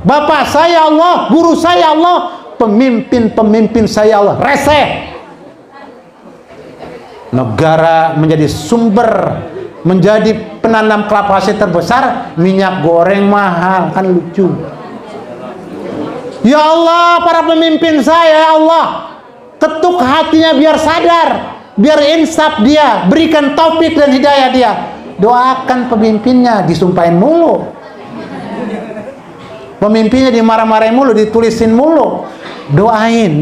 bapak saya Allah, guru saya Allah, pemimpin saya Allah, reseh. Negara menjadi sumber, menjadi penanam kelapa sawit terbesar, minyak goreng mahal, kan lucu. Ya Allah, para pemimpin saya, ya Allah, ketuk hatinya biar sadar, biar insaf dia, berikan taufik dan hidayah dia. Doakan pemimpinnya, disumpahin mulu. Pemimpinnya dimarah-marahin mulu, ditulisin mulu. Doain.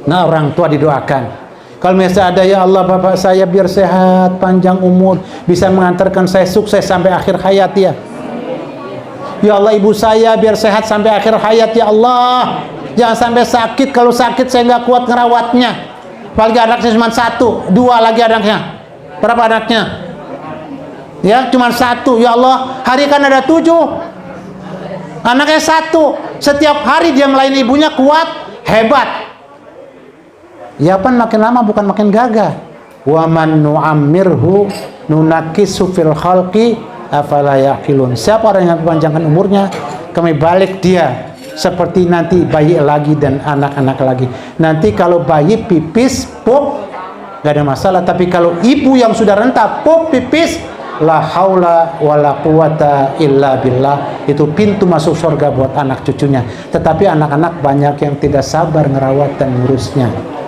Nah, orang tua didoakan. Kalau misalnya ada, ya Allah bapak saya biar sehat, panjang umur, bisa mengantarkan saya sukses sampai akhir hayat ya. Ya Allah ibu saya biar sehat sampai akhir hayat ya Allah. Jangan sampai sakit, kalau sakit saya nggak kuat ngerawatnya. Apalagi anaknya cuma 1, 2 lagi anaknya. Berapa anaknya? Ya cuma 1. Ya Allah, hari kan ada 7. Anaknya 1, setiap hari dia melayani ibunya, kuat, hebat. Ya pan makin lama bukan makin gagah. Wa man nu'ammirhu nunakisu fil khalqi afala yaqilun. Siapa orang yang panjangkan umurnya, kami balik dia seperti nanti bayi lagi dan anak-anak lagi. Nanti kalau bayi pipis, pup, gak ada masalah. Tapi kalau ibu yang sudah renta, pup, pipis, la haula wala quwata illa billah, itu pintu masuk surga buat anak cucunya. Tetapi anak-anak banyak yang tidak sabar ngerawat dan ngurusnya.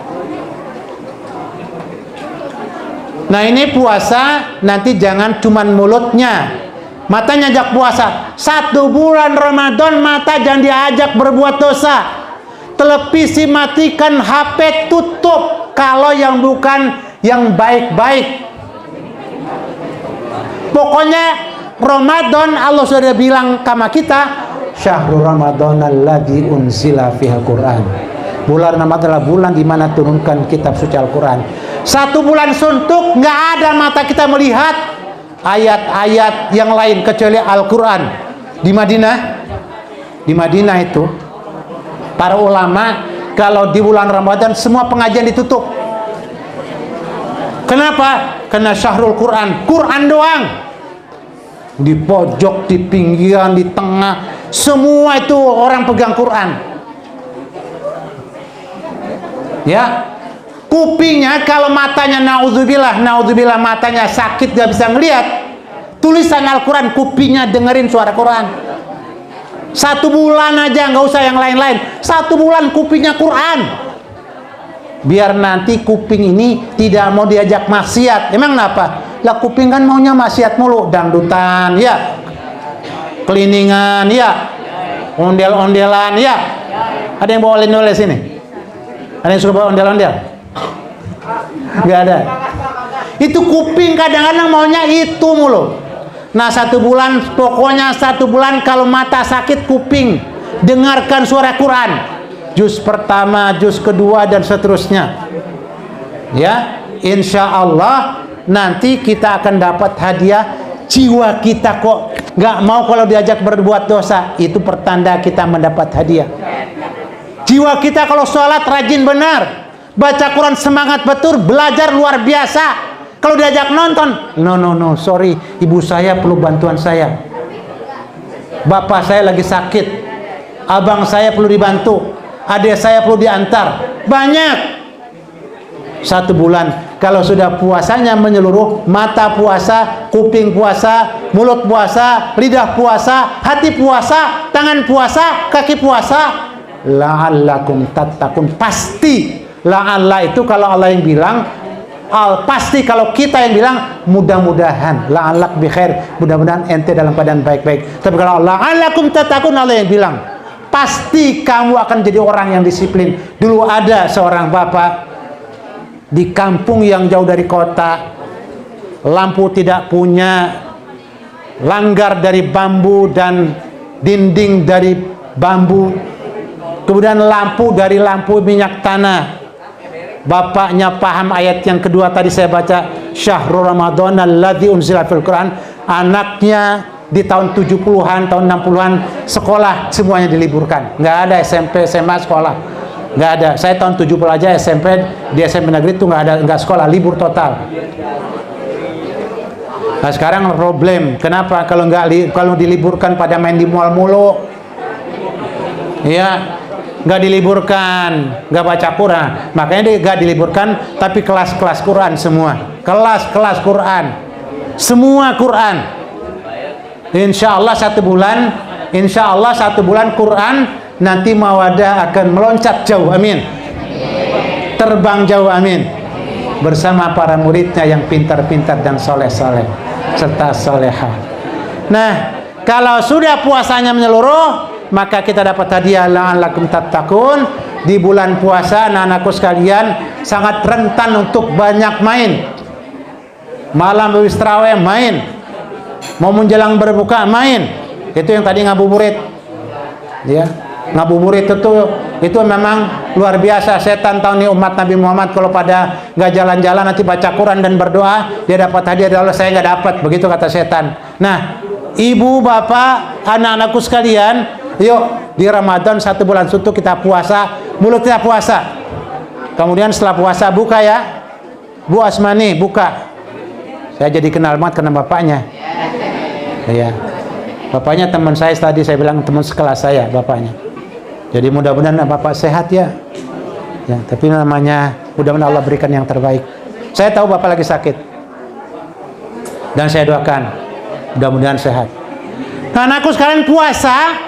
Nah ini puasa, nanti jangan cuman mulutnya, matanya ajak puasa. 1 bulan Ramadan mata jangan diajak berbuat dosa. Televisi matikan, HP tutup kalau yang bukan yang baik-baik. Pokoknya Ramadan Allah sudah bilang sama kita, syahrul Ramadan alladzi unzila fihil Quran. Bulan Ramadan adalah bulan di mana turunkan kitab suci Al-Quran. 1 bulan suntuk, nggak ada mata kita melihat ayat-ayat yang lain kecuali Al-Quran. Di Madinah itu para ulama kalau di bulan Ramadan semua pengajian ditutup. Kenapa? Karena syahrul Quran, Quran doang. Di pojok, di pinggiran, di tengah, semua itu orang pegang Quran. Ya, kupingnya kalau matanya naudzubillah matanya sakit gak bisa ngelihat tulisan Al-Quran, kupingnya dengerin suara Quran. 1 bulan aja, nggak usah yang lain-lain. 1 bulan kupingnya Quran, biar nanti kuping ini tidak mau diajak maksiat. Emang kenapa? Lah kuping kan maunya maksiat mulu, dangdutan ya, keliningan ya, ondel-ondelan ya. Ada yang bawa ondel-ondel sini? Ada yang suka bawa ondel-ondel? Nggak ada. Itu kuping kadang-kadang maunya itu mulu. Nah 1 bulan, pokoknya 1 bulan kalau mata sakit kuping, dengarkan suara Quran. Juz pertama, juz kedua dan seterusnya. Ya, insya Allah nanti kita akan dapat hadiah. Jiwa kita kok nggak mau kalau diajak berbuat dosa, itu pertanda kita mendapat hadiah. Jiwa kita kalau sholat rajin benar, baca Quran semangat betul, belajar luar biasa. Kalau diajak nonton, no, sorry, ibu saya perlu bantuan saya, bapak saya lagi sakit, abang saya perlu dibantu, adik saya perlu diantar. Banyak. 1 bulan kalau sudah puasanya menyeluruh, mata puasa, kuping puasa, mulut puasa, lidah puasa, hati puasa, tangan puasa, kaki puasa, la'allakum tattaqun. Pasti la'alla itu kalau Allah yang bilang, pasti kalau kita yang bilang, mudah-mudahan, la'allak bi khair, mudah-mudahan ente dalam keadaan baik-baik. Tapi kalau la'allakum tattaqun, Allah yang bilang, pasti kamu akan jadi orang yang disiplin. Dulu ada seorang bapak di kampung yang jauh dari kota, lampu tidak punya, langgar dari bambu dan dinding dari bambu, kemudian lampu dari lampu minyak tanah. Bapaknya paham ayat yang kedua tadi saya baca, syahrul Ramadan alladzi unzila fil Quran. Anaknya di tahun 70-an, tahun 60-an sekolah semuanya diliburkan, nggak ada SMP, SMA sekolah. Nggak ada. Saya tahun 70 aja SMP, di SMP negeri itu nggak sekolah, libur total. Nah sekarang problem, kenapa? Kalau diliburkan pada main di mall mulu, ya nggak diliburkan, nggak baca Quran. Makanya dia nggak diliburkan, tapi kelas-kelas Quran semua, kelas-kelas Quran, semua Quran. Insya Allah 1 bulan Quran. Nanti Mawadah akan meloncat jauh, amin. Terbang jauh, amin. Bersama para muridnya yang pintar-pintar dan soleh-soleh serta soleha. Nah, kalau sudah puasanya menyeluruh, maka kita dapat hadiah la'allakum tattaqun. Di bulan puasa, anak-anakku sekalian, sangat rentan untuk banyak main. Malam habis tarawih main, mau menjelang berbuka main. Itu yang tadi ngabuburit, ya. Ngabuburit itu memang luar biasa. Setan tahu nih umat Nabi Muhammad kalau pada nggak jalan-jalan nanti baca Quran dan berdoa, dia dapat hadiah dari Allah, saya nggak dapat, begitu kata setan. Nah, ibu, bapak, anak-anakku sekalian, yuk di Ramadan 1 bulan suntuk kita puasa, mulut kita puasa. Kemudian setelah puasa buka ya, Bu Asmani buka. Saya jadi kenal banget karena bapaknya. Ya, bapaknya teman saya tadi, saya bilang teman sekelas saya bapaknya. Jadi mudah-mudahan bapak sehat ya. Ya, tapi namanya mudah-mudahan Allah berikan yang terbaik. Saya tahu bapak lagi sakit, dan saya doakan mudah-mudahan sehat. Nah, anakku sekalian, puasa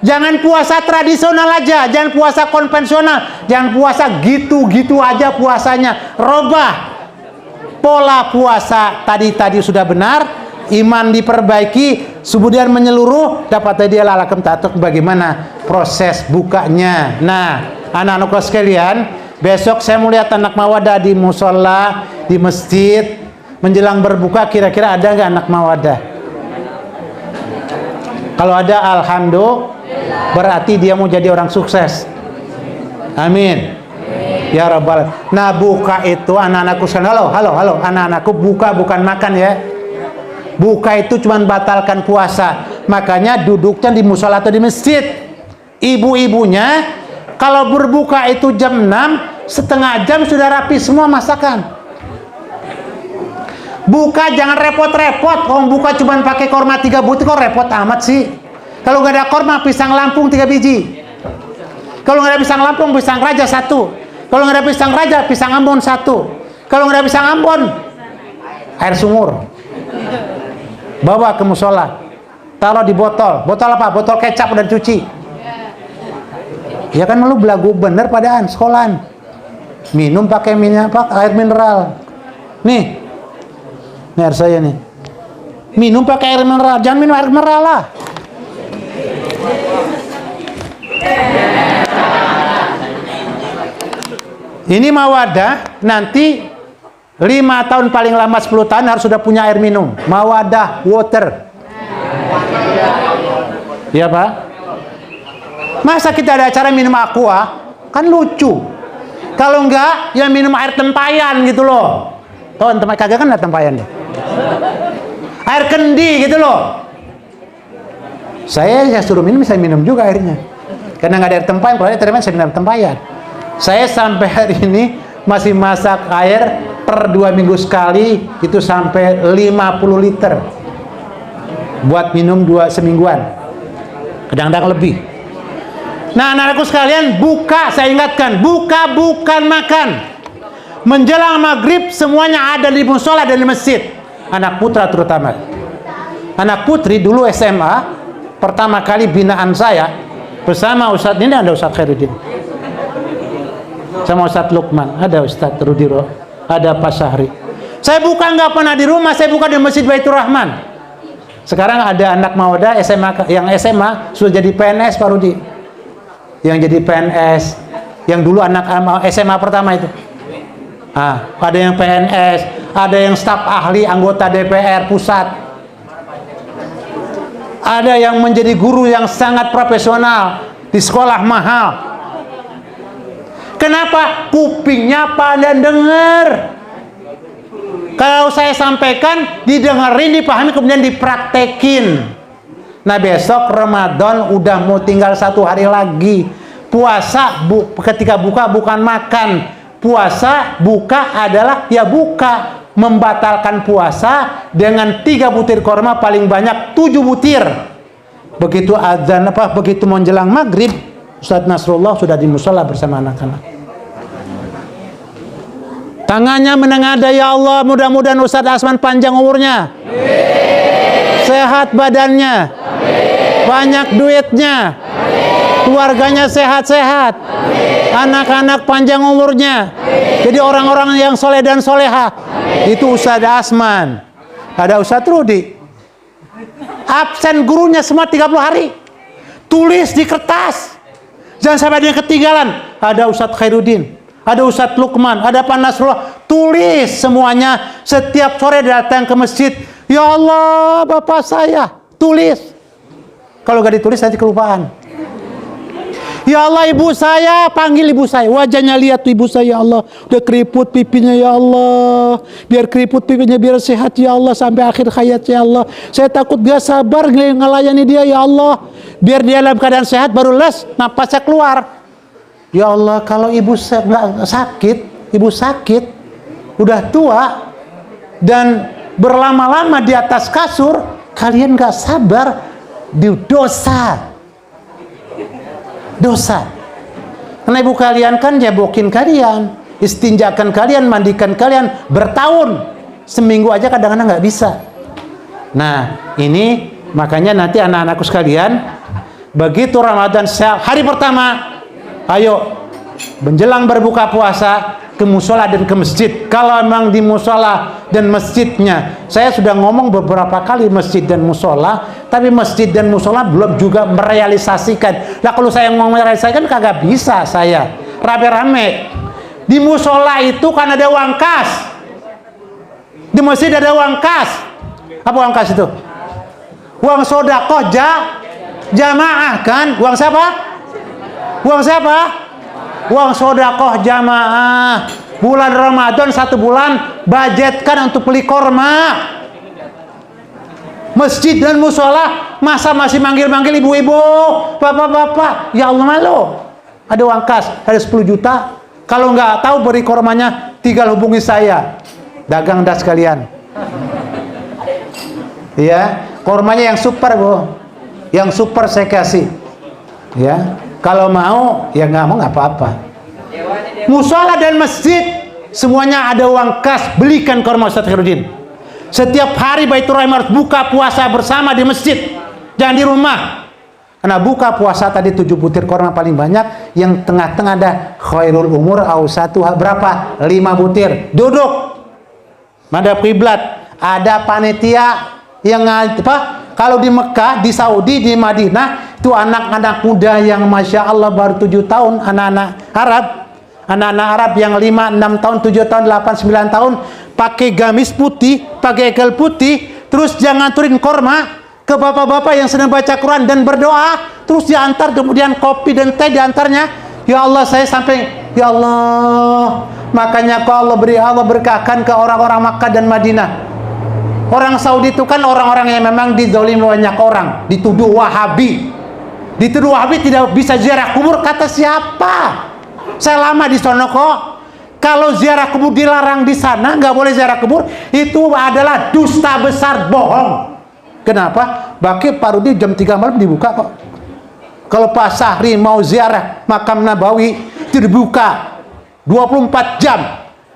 jangan puasa tradisional aja, jangan puasa konvensional, jangan puasa gitu-gitu aja puasanya. Robah. pola puasa tadi sudah benar, iman diperbaiki, kemudian menyeluruh, dapat dia lalakem tatuk bagaimana proses bukanya. Nah, anak-anakku sekalian, besok saya mau lihat anak mawadah di musola, di masjid, menjelang berbuka, kira-kira ada nggak anak mawadah? Kalau ada, alhamdulillah, berarti dia mau jadi orang sukses. Amin. Ya Rabbal. Nah, buka itu anak-anakku sekalian, halo, anak-anakku, buka bukan makan ya. Buka itu cuma batalkan puasa. Makanya duduknya di musola atau di masjid. Ibu-ibunya kalau berbuka itu jam 6, setengah jam sudah rapi semua masakan. Buka jangan repot-repot. Orang buka cuma pakai korma 3 butir, kok repot amat sih. Kalau nggak ada korma, pisang Lampung 3 biji. Kalau nggak ada pisang Lampung, pisang Raja 1. Kalau nggak ada pisang Raja, pisang Ambon 1. Kalau nggak ada pisang Ambon, air sumur. Bawa ke musola, taruh di botol. Botol apa? Botol kecap udah dicuci. Ya kan, lu belagu bener padaan sekolahan. Minum pakai minyak air mineral. Nih air saya nih. Minum pakai air mineral, jangan minum air mineral lah. Ini mawadah, nanti 5 tahun paling lama 10 tahun harus sudah punya air minum. Mawadah water. Iya Pak? Masa kita ada acara minum aqua? Kan lucu. Kalau enggak, ya minum air tempayan gitu loh. Tahu tempayan? Kagak kan ada tempayan ya? Air kendi gitu loh. Saya suruh minum, saya minum juga airnya. Karena nggak ada air tempayan, kalau ada air tempayan, saya minum tempayan. Saya sampai hari ini masih masak air per 2 minggu sekali, itu sampai 50 liter buat minum 2 semingguan, kadang-kadang lebih. Nah, anak-anakku sekalian, buka, saya ingatkan, buka bukan makan. Menjelang maghrib semuanya ada di musola dan di masjid. Anak putra terutama. Anak putri dulu SMA, pertama kali binaan saya bersama Ustadz, ini ada Ustadz Khairuddin, sama Ustadz Lukman, ada Ustadz Rudiro, ada Pak Syahri. Saya buka nggak pernah di rumah, saya buka di Masjid Baitur Rahman. Sekarang ada anak mawadah SMA, yang SMA sudah jadi PNS Pak Rudi. Yang jadi PNS, yang dulu anak SMA pertama itu. Ada yang PNS, ada yang staf ahli anggota DPR pusat. Ada yang menjadi guru yang sangat profesional di sekolah mahal. Kenapa? Kupingnya pada dengar. Kalau saya sampaikan, didengerin, dipahami, kemudian dipraktekin. Nah, besok Ramadan udah mau tinggal 1 hari lagi. Puasa ketika buka bukan makan. Puasa buka adalah ya buka. Membatalkan puasa dengan 3 butir korma, paling banyak 7 butir. Begitu azan begitu menjelang maghrib, Ustadz Nasrullah sudah di musola bersama anak-anak. Tangannya menengadah, ya Allah, mudah-mudahan Ustadz Asman panjang umurnya, sehat badannya, banyak duitnya, keluarganya sehat-sehat, anak-anak panjang umurnya, jadi orang-orang yang soleh dan soleha. Itu Ustadz Asman. Ada Ustadz Rudi, absen gurunya semua 30 hari, tulis di kertas, jangan sampai ada yang ketinggalan. Ada Ustadz Khairuddin, ada Ustadz Lukman, ada Pak Nasrullah, tulis semuanya. Setiap sore datang ke masjid, ya Allah bapak saya, tulis. Kalau gak ditulis nanti kelupaan. Ya Allah ibu saya, panggil ibu saya, wajahnya lihat tuh ibu saya, ya Allah, udah keriput pipinya, ya Allah, biar keriput pipinya biar sehat, ya Allah, sampai akhir hayat, ya Allah. Saya takut gak sabar ngelayani dia, ya Allah, biar dia dalam keadaan sehat, baru les napasnya keluar. Ya Allah, kalau ibu nggak sakit, ibu sakit, udah tua dan berlama-lama di atas kasur, kalian nggak sabar, di dosa. Karena ibu kalian kan jebokin kalian, istinjakan kalian, mandikan kalian bertahun, seminggu aja kadang-kadang nggak bisa. Nah, ini makanya nanti anak-anakku sekalian, begitu Ramadan hari pertama, ayo menjelang berbuka puasa, ke musola dan ke masjid. Kalau memang di musola dan masjidnya, saya sudah ngomong beberapa kali masjid dan musola, tapi masjid dan musola belum juga merealisasikan. Lah kalau saya ngomong merealisasikan kagak bisa saya rame-rame. Di musola itu kan ada uang kas, di masjid ada uang kas. Apa uang kas itu? Uang sodakoh jamaah kan? Uang siapa? Uang siapa? Uang sodakoh jamaah. Bulan Ramadan 1 bulan budgetkan untuk beli korma. Masjid dan musola masa masih manggil-manggil ibu-ibu, bapak-bapak. Ya Allah malu. Ada uang kas, ada 10 juta. Kalau nggak tahu beri kormanya, tinggal hubungi saya. Dagang dah sekalian. Ya, kormanya yang super, Bu. Yang super saya kasih. Ya, kalau mau, ya nggak mau nggak apa-apa. Musola dan masjid semuanya ada uang kas, belikan korma Ustaz Khairuddin. Setiap hari Baitur Rahim harus buka puasa bersama di masjid, jangan di rumah. Karena buka puasa tadi 7 butir korma paling banyak, yang tengah-tengah ada khairul umur ausatuha berapa? 5 butir. Duduk madhab kiblat. Ada panitia yang apa? Kalau di Mekah, di Saudi, di Madinah itu anak-anak muda yang Masya Allah baru 7 tahun, anak-anak Arab yang 5, 6 tahun, 7 tahun, 8, 9 tahun pakai gamis putih, pakai ekel putih, terus jangan turin korma ke bapak-bapak yang sedang baca Quran dan berdoa, terus diantar, kemudian kopi dan teh diantarnya. Ya Allah, saya sampai, ya Allah, makanya kau Allah berkahkan ke orang-orang Makkah dan Madinah. Orang Saudi itu kan orang-orang yang memang dizalimi banyak orang, dituduh Wahabi. Dituduh Wahabi tidak bisa ziarah kubur, kata siapa? Saya lama di sono kok. Kalau ziarah kubur dilarang di sana, nggak boleh ziarah kubur, itu adalah dusta besar, bohong. Kenapa? Baki Parudi jam 3 malam dibuka kok. Kalau Pak Sahri mau ziarah makam Nabawi itu dibuka 24 jam.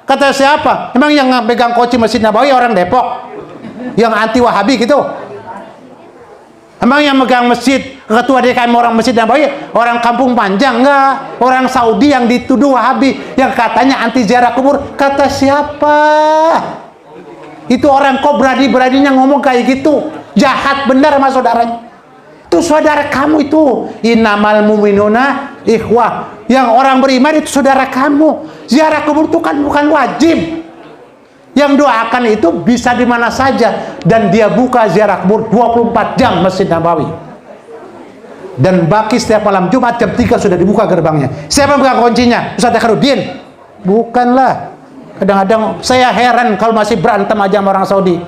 Kata siapa? Emang yang pegang kunci Masjid Nabawi orang Depok? Yang anti Wahabi gitu? Emang yang megang masjid, ketua DKM orang Masjid Nabawi orang Kampung Panjang? Enggak. Orang Saudi yang dituduh Wahabi, yang katanya anti ziarah kubur. Kata siapa? Itu orang kok berani-beraninya ngomong kayak gitu. Jahat benar sama saudaranya. Itu saudara kamu itu. Innamal mu'minuna ikhwah. Yang orang beriman itu saudara kamu. Ziarah kubur itu kan bukan wajib. Yang doakan itu bisa di mana saja. Dan dia buka ziarah kubur 24 jam Masjid Nabawi. Dan Baki setiap malam Jumat jam 3 sudah dibuka gerbangnya. Siapa yang buka kuncinya? Ustaz Khairuddin? Bukanlah. Kadang-kadang saya heran kalau masih berantem aja sama orang Saudi.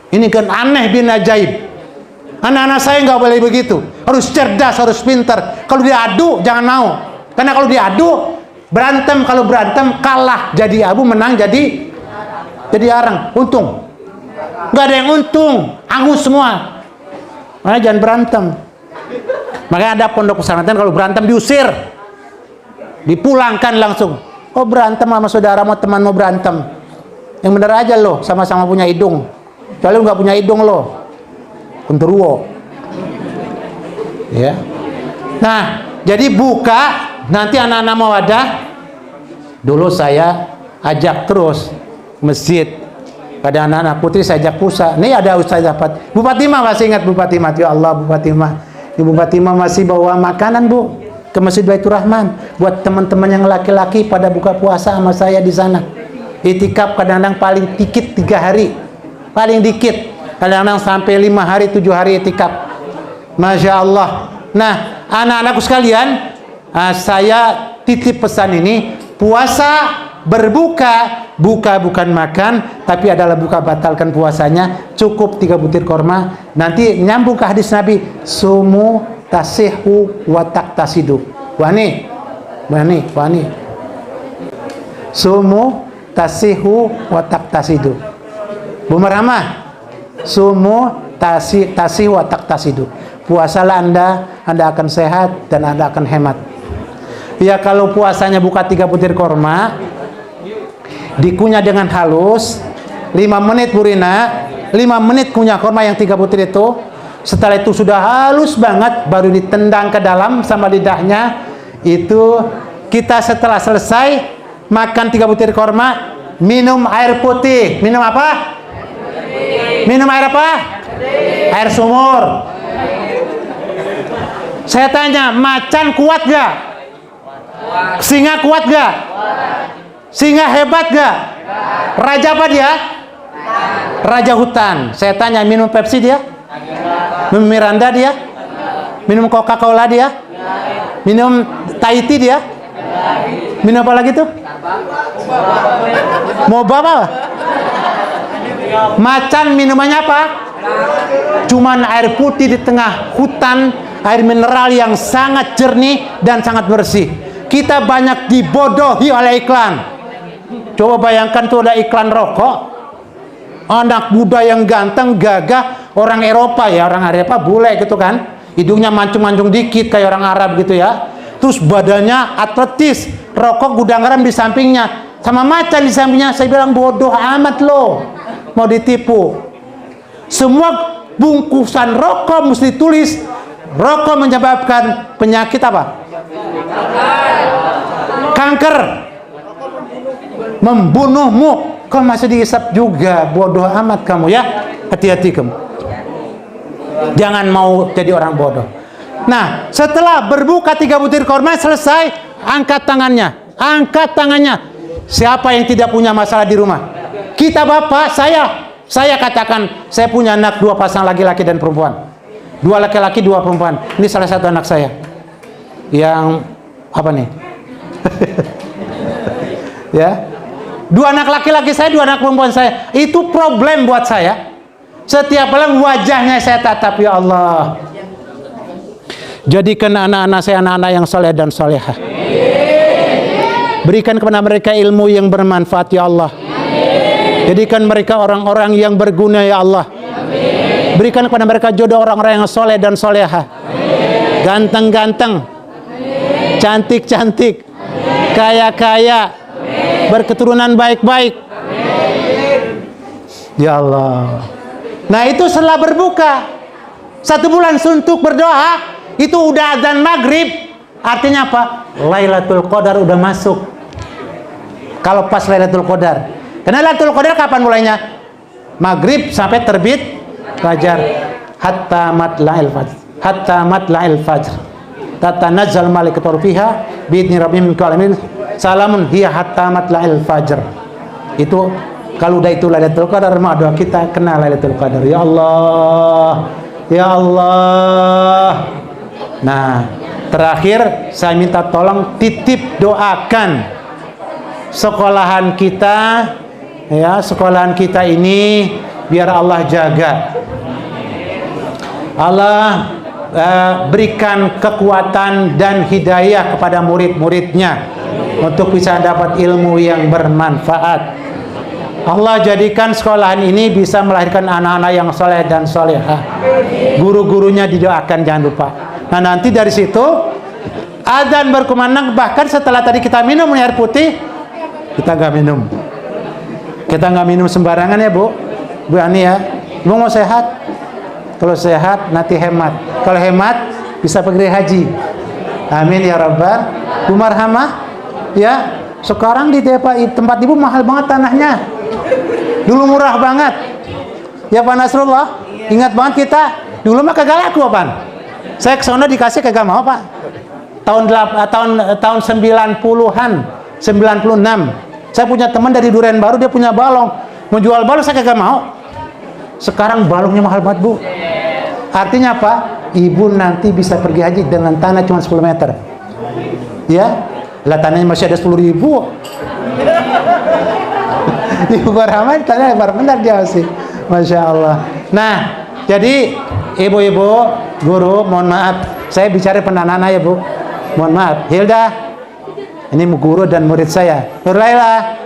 Ini kan aneh bin ajaib. Anak-anak saya nggak boleh begitu. Harus cerdas, harus pintar. Kalau diadu jangan mau. Karena kalau diadu berantem, kalau berantem kalah jadi abu, menang jadi arang. Untung. Nggak ada yang untung. Angus semua. Makanya jangan berantem. Makanya ada pondok pesantren kalau berantem diusir. Dipulangkan langsung. Oh berantem sama saudara, mau teman mau berantem. Yang bener aja loh, sama-sama punya hidung. Kalau nggak punya hidung loh, kunturwo. Ya. Nah, jadi buka nanti anak-anak Mawadah. Dulu saya ajak terus masjid. Pada anak-anak putri saya ajak puasa. Nih ada Ustaz dapat. Bu Fatimah masih ingat Bu Fatimah? Ya Allah, Bu Fatimah. Ibu Fatimah masih bawa makanan, Bu, ke Masjid Baitur Rahman buat teman-teman yang laki-laki pada buka puasa sama saya di sana. Itikaf kadang-kadang paling dikit 3 hari. Paling dikit. Kadang-kadang sampai 5 hari, 7 hari itikaf. Masya Allah. Nah, anak-anakku sekalian, saya titip pesan ini. Puasa berbuka, buka bukan makan, tapi adalah buka batalkan puasanya. Cukup 3 butir korma. Nanti nyambung ke hadis Nabi, sumu tasihu wa taktasidu. Wani. Sumu tasihu wa taktasidu. Bu Marhamah, sumu tasihu wa taktasidu. Puasalah Anda akan sehat dan Anda akan hemat. Ya kalau puasanya buka 3 butir korma, dikunyah dengan halus 5 menit Bu Rina, 5 menit kunyah korma yang 3 butir itu. Setelah itu sudah halus banget, baru ditendang ke dalam sama lidahnya. Itu kita setelah selesai makan 3 butir korma, minum air putih. Minum apa? Minum air apa? Air sumur. Saya tanya, macan kuat gak? Singa kuat gak? Singa hebat gak? Raja apa dia? Raja hutan. Saya tanya, minum Pepsi dia? Minum Miranda dia? Minum Coca-Cola dia? Minum Thai tea dia? Minum apa lagi tuh? Moba apa? Macan minumannya apa? Cuman air putih di tengah hutan, air mineral yang sangat jernih dan sangat bersih. Kita banyak dibodohi oleh iklan. Coba bayangkan tuh ada iklan rokok, anak muda yang ganteng, gagah, orang Eropa ya, orang Eropa bule gitu kan, hidungnya mancung-mancung dikit kayak orang Arab gitu ya, terus badannya atletis, rokok gudang garam di sampingnya, sama macan di sampingnya. Saya bilang bodoh amat lo, mau ditipu. Semua bungkusan rokok mesti tulis rokok menyebabkan penyakit apa? Kanker, membunuhmu. Kau masih dihisap juga, bodoh amat kamu ya. Hati-hati kamu, jangan mau jadi orang bodoh. Nah, setelah berbuka 3 butir korma selesai, angkat tangannya, angkat tangannya. Siapa yang tidak punya masalah di rumah? Kita bapak, saya katakan, saya punya anak 2 pasang laki-laki dan perempuan, 2 laki-laki 2 perempuan. Ini salah satu anak saya yang apa nih? Ya, 2 anak laki-laki saya, 2 anak perempuan saya. Itu problem buat saya. Setiap malam wajahnya saya tatap, ya Allah, jadikan anak-anak saya anak-anak yang soleh dan solehah. Berikan kepada mereka ilmu yang bermanfaat, ya Allah. Jadikan mereka orang-orang yang berguna, ya Allah. Berikan kepada mereka jodoh orang-orang yang soleh dan solehah, ganteng-ganteng, cantik-cantik, kaya-kaya, berketurunan baik-baik, ya Allah. Nah, itu setelah berbuka 1 bulan suntuk berdoa, itu udah azan maghrib. Artinya apa? Lailatul Qadar udah masuk. Kalau pas Lailatul Qadar, karena Lailatul Qadar kapan mulainya? Maghrib sampai terbit fajar, hatta matla'il fajr, hatta matla'il fajr tatanazzal malaikatu fiha biidzni rabbihim min kulli amrin salamun hiya hatta matla'il fajr. Itu kalau udah itu Lailatul Qadar, mah doa kita kena Lailatul Qadar. Ya Allah, ya Allah. Nah, terakhir saya minta tolong titip doakan sekolahan kita, ya, sekolahan kita ini biar Allah jaga. Allah berikan kekuatan dan hidayah kepada murid-muridnya untuk bisa dapat ilmu yang bermanfaat. Allah jadikan sekolahan ini bisa melahirkan anak-anak yang soleh dan solehah. Guru-gurunya didoakan, jangan lupa. Nah, nanti dari situ azan berkumandang. Bahkan setelah tadi kita minum air putih, kita nggak minum. Kita nggak minum sembarangan ya, Bu. Bu Ani ya. Bu mau sehat? Kalau sehat nanti hemat. Kalau hemat bisa pergi haji. Amin ya Rabbal. Bu Marhamah, ya. Sekarang di tempat Ibu mahal banget tanahnya. Dulu murah banget. Ya Pak Nasrullah, ingat banget kita dulu mah kagak laku, Pak. Saya kesana dikasih kagak mau, Pak. Tahun 90-an, 96. Saya punya teman dari Duren Baru, dia punya balong. Mau jual balong saya kagak mau. Sekarang balongnya mahal banget, Bu. Artinya apa? Ibu nanti bisa pergi haji dengan tanah cuma 10 meter. Ya, lah tanahnya masih ada 10.000. Ibu Barhamad tanah lebar benar dia masih. Masya Allah. Nah, jadi ibu-ibu, guru, mohon maaf, saya bicara penanana ya, Bu. Mohon maaf, Hilda. Ini guru dan murid saya, Nur Laila.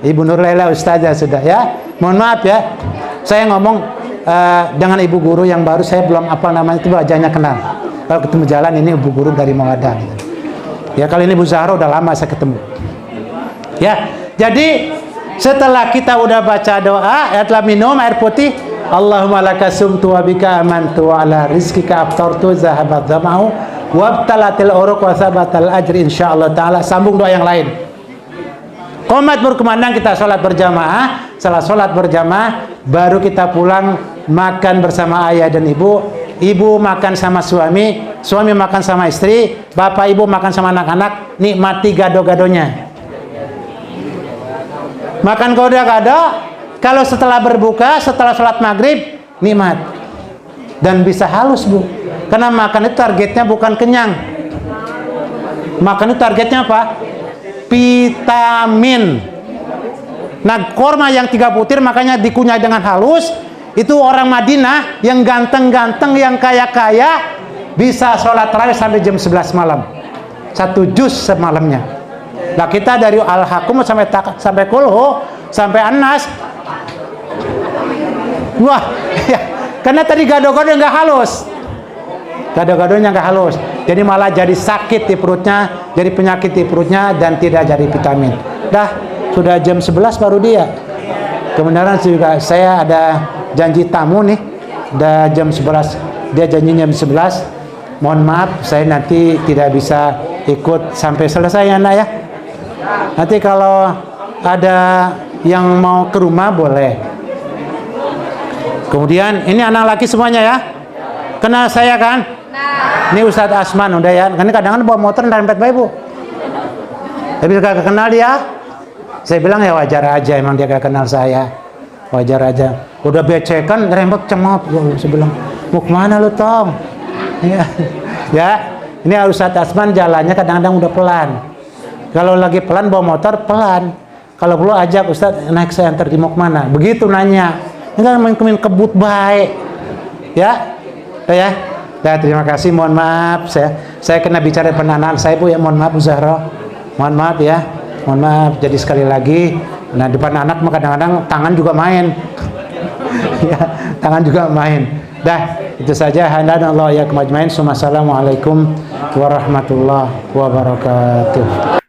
Ibu Nur Laila ustazah sudah ya. Mohon maaf ya. Saya ngomong dengan ibu guru yang baru, saya belum apa namanya itu, wajahnya kenal. Kalau ketemu jalan, ini ibu guru dari Mawadah. Ya, kali ini Bu Zahra udah lama saya ketemu. Ya, jadi setelah kita udah baca doa, telah minum air putih, Allahumma laka sumtu wa bika amantu wa ala rizkika aftartu zahabat zama'u wabtalatil uruq wa thabatal ajri insyaallah taala. Sambung doa yang lain. Qomat berkumandang, kita sholat berjamaah. Setelah sholat berjamaah baru kita pulang makan bersama ayah dan ibu. Ibu makan sama suami, suami makan sama istri, bapak ibu makan sama anak-anak. Nikmati gado-gadonya. Makan gado-gado. Kalau setelah berbuka, setelah sholat maghrib, nikmat. Dan bisa halus, Bu. Karena makan itu targetnya bukan kenyang. Makan itu targetnya apa? Vitamin. Nah, korma yang 3 butir makanya dikunyah dengan halus. Itu orang Madinah yang ganteng-ganteng, yang kaya-kaya bisa sholat tarawih sampai jam 11 malam. 1 juz semalamnya. Nah, kita dari Al-Hakum sampai Kulhu sampai An-Nas. Wah, ya, karena tadi gado-gado nggak halus. Gado-gadonya nggak halus. Jadi malah jadi sakit di perutnya, jadi penyakit di perutnya dan tidak jadi vitamin. Dah, sudah jam 11 baru dia. Kebenaran juga saya ada janji tamu nih. Udah jam 11, dia janjinya jam 11. Mohon maaf, saya nanti tidak bisa ikut sampai selesai ya, Nak ya. Nanti kalau ada yang mau ke rumah boleh. Kemudian ini anak laki semuanya ya. Kenal saya kan? Nah. Ini Ustadz Asman udah ya. Karena kadang-kadang bawa motor rempet baik, Bu. Tapi gak kenal dia. Saya bilang ya wajar aja, emang dia gak kenal saya. Wajar aja. Udah becekan rempet cemot. Saya bilang, mau kemana lu, Tom? Ya. Ya. Ini Ustadz Asman jalannya kadang-kadang udah pelan. Kalau lagi pelan bawa motor pelan. Kalau perlu ajak Ustadz naik saya antar di mau kemana. Begitu nanya. Ini kan main kebut baik. Ya. Ya. Ya, terima kasih. Mohon maaf saya kena bicara depan anak saya, Bu ya. Mohon maaf Bu Zahra. Mohon maaf ya. Mohon maaf. Jadi sekali lagi, nah depan anak mah kadang-kadang tangan juga main. Ya, tangan juga main. Dah, itu saja. Hadanallahu ya kemajmain. Assalamualaikum warahmatullahi wabarakatuh.